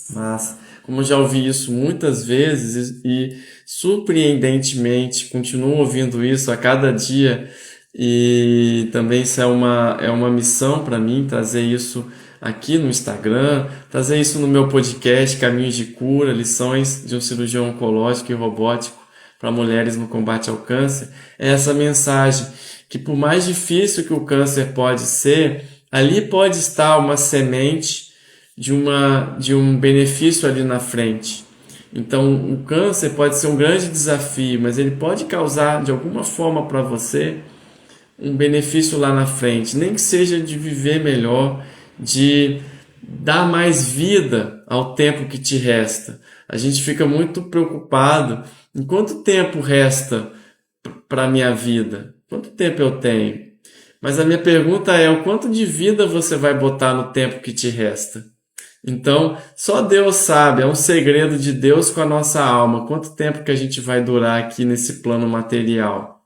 Mas, como eu já ouvi isso muitas vezes e surpreendentemente continuo ouvindo isso a cada dia, e também isso é uma missão para mim, trazer isso aqui no Instagram, trazer isso no meu podcast Caminhos de Cura, lições de um cirurgião oncológico e robótico para mulheres no combate ao câncer, é essa mensagem que, por mais difícil que o câncer pode ser, ali pode estar uma semente de um benefício ali na frente. Então, o câncer pode ser um grande desafio, mas ele pode causar de alguma forma para você um benefício lá na frente, nem que seja de viver melhor, de dar mais vida ao tempo que te resta. A gente fica muito preocupado em quanto tempo resta para a minha vida, quanto tempo eu tenho. Mas a minha pergunta é, o quanto de vida você vai botar no tempo que te resta? Então, só Deus sabe, é um segredo de Deus com a nossa alma, quanto tempo que a gente vai durar aqui nesse plano material.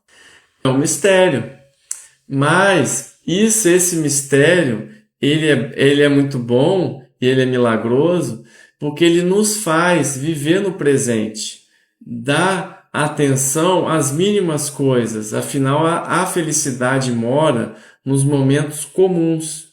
É um mistério. Mas esse mistério, ele é muito bom e ele é milagroso porque ele nos faz viver no presente, dar atenção às mínimas coisas. Afinal, a felicidade mora nos momentos comuns.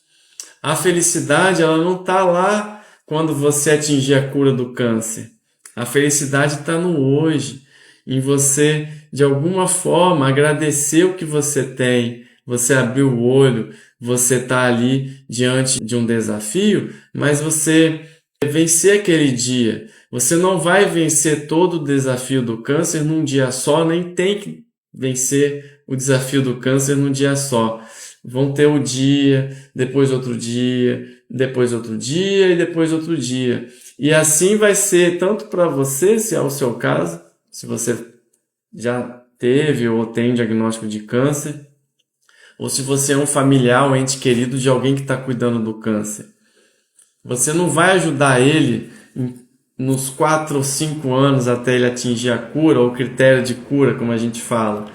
A felicidade, ela não está lá quando você atingir a cura do câncer. A felicidade está no hoje, em você, de alguma forma, agradecer o que você tem. Você abriu o olho, você está ali diante de um desafio, mas você vencer aquele dia. Você não vai vencer todo o desafio do câncer num dia só, nem tem que vencer o desafio do câncer num dia só. Vão ter o dia, depois outro dia, depois outro dia e depois outro dia. E assim vai ser tanto para você, se é o seu caso, se você já teve ou tem diagnóstico de câncer, ou se você é um familiar ou ente querido de alguém que está cuidando do câncer. Você não vai ajudar ele nos 4 ou 5 anos até ele atingir a cura, ou o critério de cura, como a gente fala.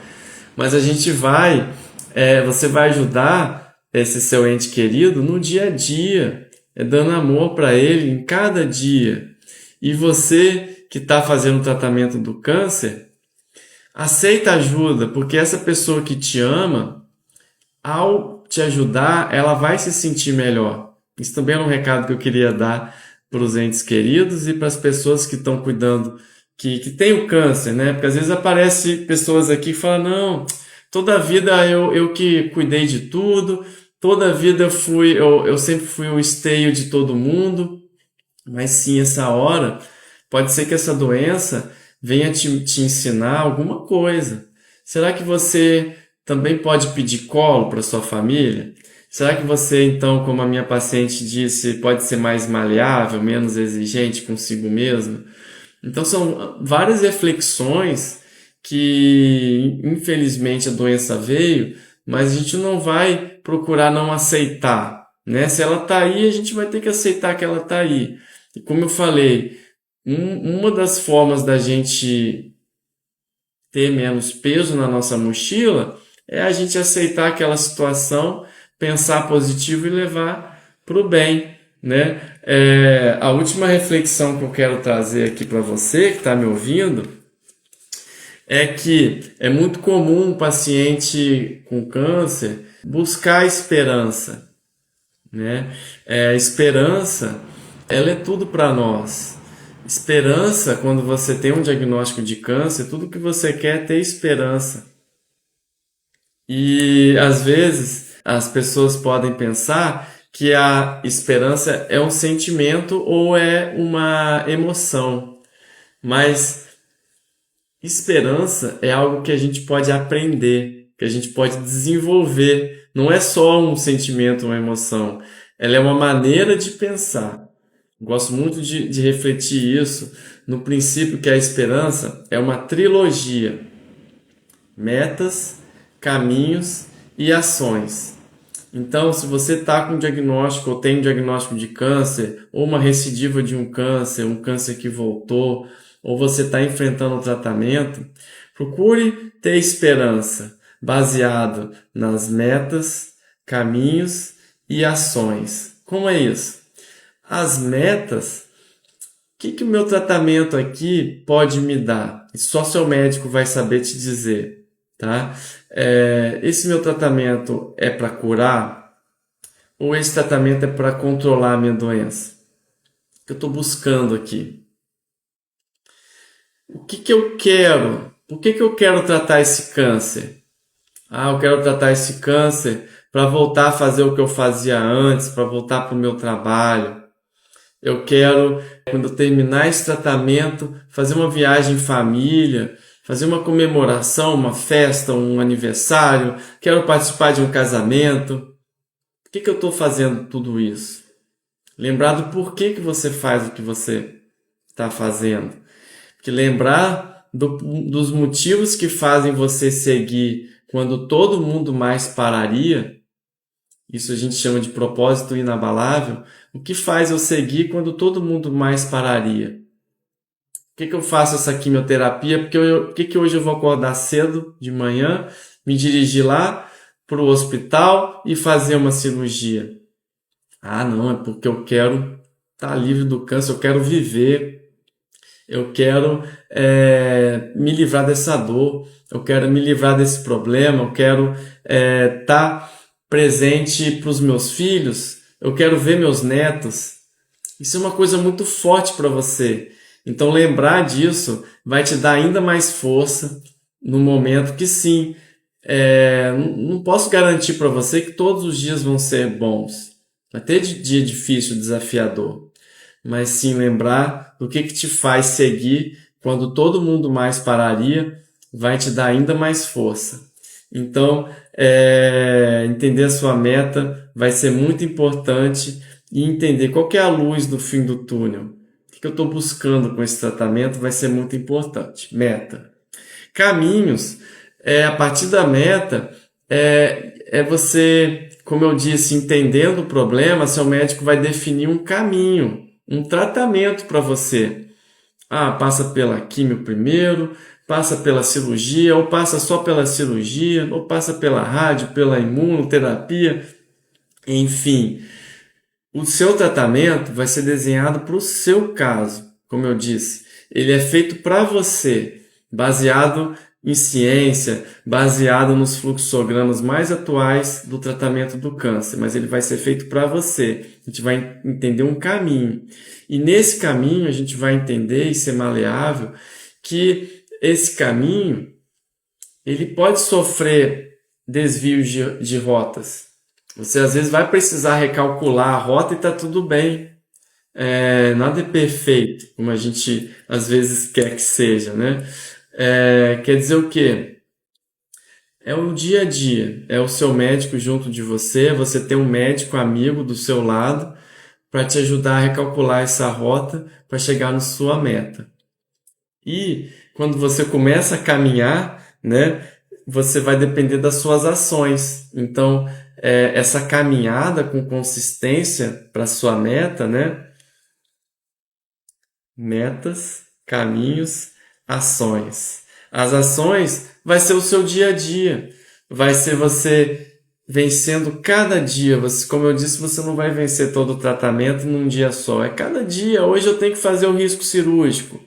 Mas você vai ajudar esse seu ente querido no dia a dia, dando amor para ele em cada dia. E você que está fazendo o tratamento do câncer, aceita ajuda, porque essa pessoa que te ama, ao te ajudar, ela vai se sentir melhor. Isso também é um recado que eu queria dar para os entes queridos e para as pessoas que estão cuidando, que tem o câncer, né? Porque às vezes aparece pessoas aqui e falam, não, toda a vida eu que cuidei de tudo, toda a vida eu sempre fui o esteio de todo mundo. Mas sim, essa hora, pode ser que essa doença venha te ensinar alguma coisa. Será que você também pode pedir colo para sua família? Será que você, então, como a minha paciente disse, pode ser mais maleável, menos exigente consigo mesmo? Então, são várias reflexões que, infelizmente, a doença veio, mas a gente não vai procurar não aceitar, né? Se ela está aí, a gente vai ter que aceitar que ela está aí. E como eu falei, uma das formas da gente ter menos peso na nossa mochila é a gente aceitar aquela situação, pensar positivo e levar para o bem, né? A última reflexão que eu quero trazer aqui para você que está me ouvindo é que é muito comum um paciente com câncer buscar esperança, né? Esperança, ela é tudo para nós. Esperança, quando você tem um diagnóstico de câncer, tudo que você quer é ter esperança. E às vezes as pessoas podem pensar que a esperança é um sentimento ou é uma emoção, mas esperança é algo que a gente pode aprender, que a gente pode desenvolver. Não é só um sentimento, uma emoção. Ela é uma maneira de pensar. Gosto muito de refletir isso no princípio que a esperança é uma trilogia: metas, caminhos e ações. Então, se você está com um diagnóstico ou tem um diagnóstico de câncer, ou uma recidiva de um câncer que voltou, ou você está enfrentando o tratamento, procure ter esperança baseado nas metas, caminhos e ações. Como é isso? As metas, o que o meu tratamento aqui pode me dar? Só seu médico vai saber te dizer, tá? Esse meu tratamento é para curar ou esse tratamento é para controlar a minha doença? O que eu estou buscando aqui? O que eu quero? Por que eu quero tratar esse câncer? Eu quero tratar esse câncer para voltar a fazer o que eu fazia antes, para voltar para o meu trabalho. Eu quero, quando eu terminar esse tratamento, fazer uma viagem em família, fazer uma comemoração, uma festa, um aniversário. Quero participar de um casamento. Por que eu estou fazendo tudo isso? Lembrar do porquê que você faz o que você está fazendo. Porque lembrar dos motivos que fazem você seguir quando todo mundo mais pararia, isso a gente chama de propósito inabalável. O que faz eu seguir quando todo mundo mais pararia? Por que eu faço essa quimioterapia? Por que hoje eu vou acordar cedo de manhã, me dirigir lá para o hospital e fazer uma cirurgia? Não, é porque eu quero estar livre do câncer, eu quero viver, eu quero me livrar dessa dor, eu quero me livrar desse problema, eu quero estar presente para os meus filhos, eu quero ver meus netos. Isso é uma coisa muito forte para você. Então lembrar disso vai te dar ainda mais força no momento que sim, não posso garantir para você que todos os dias vão ser bons. Vai ter dia difícil, desafiador. Mas sim lembrar do que te faz seguir quando todo mundo mais pararia, vai te dar ainda mais força. Então, entender a sua meta vai ser muito importante e entender qual que é a luz do fim do túnel. O que eu estou buscando com esse tratamento vai ser muito importante. Meta. Caminhos, a partir da meta, você, como eu disse, entendendo o problema, seu médico vai definir um caminho, um tratamento para você. Passa pela quimio primeiro, passa pela cirurgia, ou passa só pela cirurgia, ou passa pela rádio, pela imunoterapia, enfim. O seu tratamento vai ser desenhado para o seu caso, como eu disse. Ele é feito para você, baseado em ciência, baseado nos fluxogramas mais atuais do tratamento do câncer, mas ele vai ser feito para você. A gente vai entender um caminho. E nesse caminho a gente vai entender e ser maleável que esse caminho ele pode sofrer desvios de rotas. Você às vezes vai precisar recalcular a rota e está tudo bem. Nada é perfeito, como a gente às vezes quer que seja, né? Quer dizer o quê? É o dia a dia, é o seu médico junto de você, você tem um médico amigo do seu lado para te ajudar a recalcular essa rota para chegar na sua meta. E quando você começa a caminhar, né, você vai depender das suas ações. Então, essa caminhada com consistência para sua meta, né? Metas, caminhos, ações. As ações vai ser o seu dia a dia. Vai ser você vencendo cada dia. Como eu disse, você não vai vencer todo o tratamento num dia só. É cada dia. Hoje eu tenho que fazer o risco cirúrgico.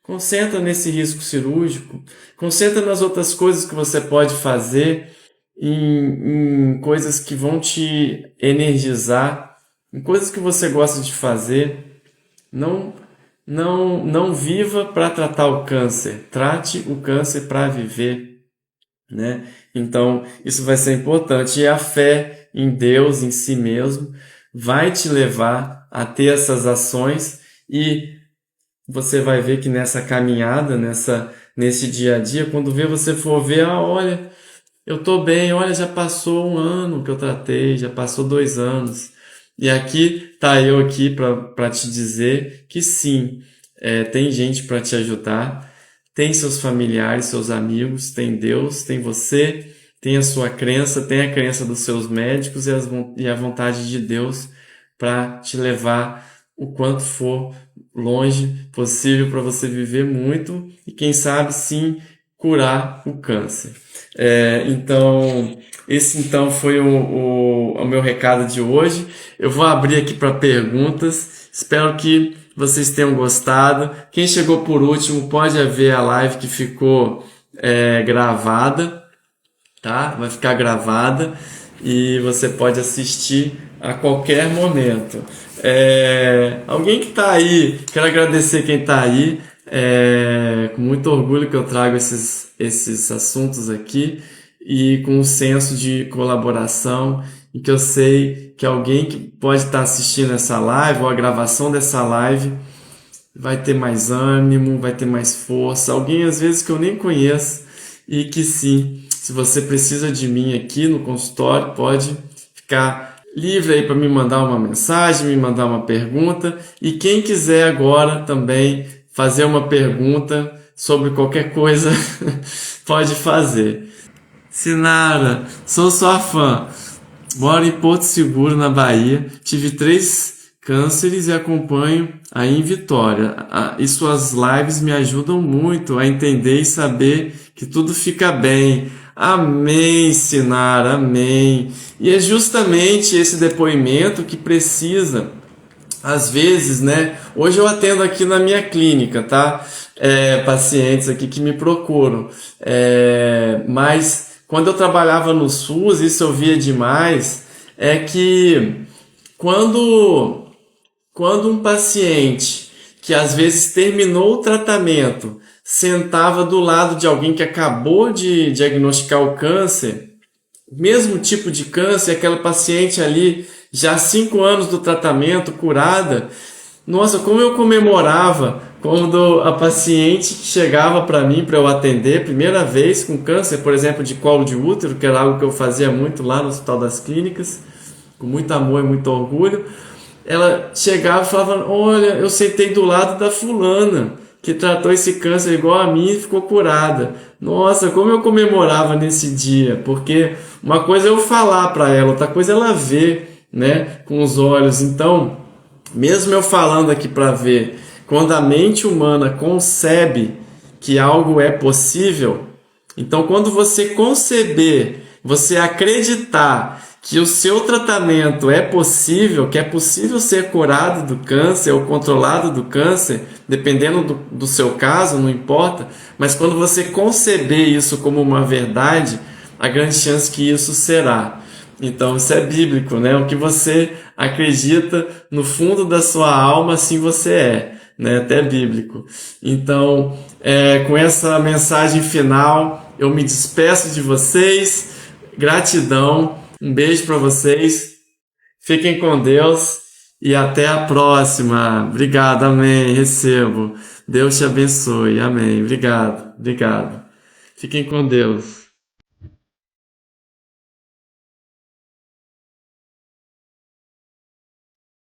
Concentra nesse risco cirúrgico. Concentra nas outras coisas que você pode fazer, em coisas que vão te energizar, em coisas que você gosta de fazer. Não viva para tratar o câncer. Trate o câncer para viver, né? Então, isso vai ser importante. E a fé em Deus, em si mesmo, vai te levar a ter essas ações e você vai ver que nessa caminhada, nesse dia a dia, quando você for ver, olha, eu tô bem, olha, já passou um ano que eu tratei, já passou 2 anos. E aqui tá eu aqui para te dizer que sim, tem gente para te ajudar, tem seus familiares, seus amigos, tem Deus, tem você, tem a sua crença, tem a crença dos seus médicos e a vontade de Deus para te levar o quanto for longe possível para você viver muito e quem sabe sim curar o câncer. Então, esse então foi o meu recado de hoje. Eu vou abrir aqui para perguntas. Espero que vocês tenham gostado. Quem chegou por último pode ver a live que ficou gravada, tá? Vai ficar gravada e você pode assistir a qualquer momento. Alguém que está aí, quero agradecer quem está aí. Com muito orgulho que eu trago esses assuntos aqui e com um senso de colaboração e que eu sei que alguém que pode estar assistindo essa live ou a gravação dessa live vai ter mais ânimo, vai ter mais força. Alguém às vezes que eu nem conheço e que sim, se você precisa de mim aqui no consultório, pode ficar livre aí para me mandar uma mensagem, me mandar uma pergunta. E quem quiser agora também fazer uma pergunta sobre qualquer coisa, pode fazer. Sinara, sou sua fã. Moro em Porto Seguro, na Bahia. Tive 3 cânceres e acompanho aí em Vitória. E suas lives me ajudam muito a entender e saber que tudo fica bem. Amém, Sinara, amém. E é justamente esse depoimento que precisa, às vezes, né? Hoje eu atendo aqui na minha clínica, tá? Pacientes aqui que me procuram. Mas quando eu trabalhava no SUS, isso eu via demais, é que quando, quando um paciente que às vezes terminou o tratamento sentava do lado de alguém que acabou de diagnosticar o câncer, mesmo tipo de câncer, aquela paciente ali já há 5 anos do tratamento, curada, nossa, como eu comemorava quando a paciente chegava para mim para eu atender, primeira vez com câncer, por exemplo, de colo de útero, que era algo que eu fazia muito lá no Hospital das Clínicas, com muito amor e muito orgulho. Ela chegava e falava: olha, eu sentei do lado da fulana que tratou esse câncer igual a mim e ficou curada. Nossa, como eu comemorava nesse dia, porque uma coisa é eu falar para ela, outra coisa é ela ver, né, com os olhos. Então, mesmo eu falando aqui para ver, quando a mente humana concebe que algo é possível, então quando você conceber, você acreditar que o seu tratamento é possível, que é possível ser curado do câncer ou controlado do câncer, dependendo do seu caso, não importa, mas quando você conceber isso como uma verdade, a grande chance que isso será. Então, isso é bíblico, né? O que você acredita no fundo da sua alma, assim você é, né? Até bíblico. Então, com essa mensagem final, eu me despeço de vocês. Gratidão. Um beijo para vocês. Fiquem com Deus e até a próxima. Obrigado, amém. Recebo. Deus te abençoe. Amém. Obrigado. Obrigado. Fiquem com Deus.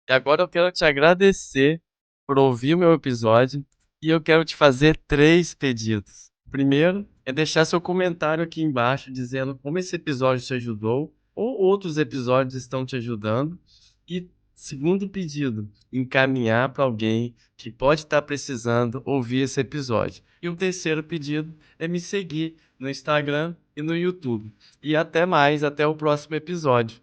E agora eu quero te agradecer por ouvir o meu episódio e eu quero te fazer 3 pedidos. Primeiro é deixar seu comentário aqui embaixo dizendo como esse episódio te ajudou ou outros episódios estão te ajudando. E segundo pedido, encaminhar para alguém que pode estar precisando ouvir esse episódio. E o terceiro pedido é me seguir no Instagram e no YouTube. E até mais, até o próximo episódio.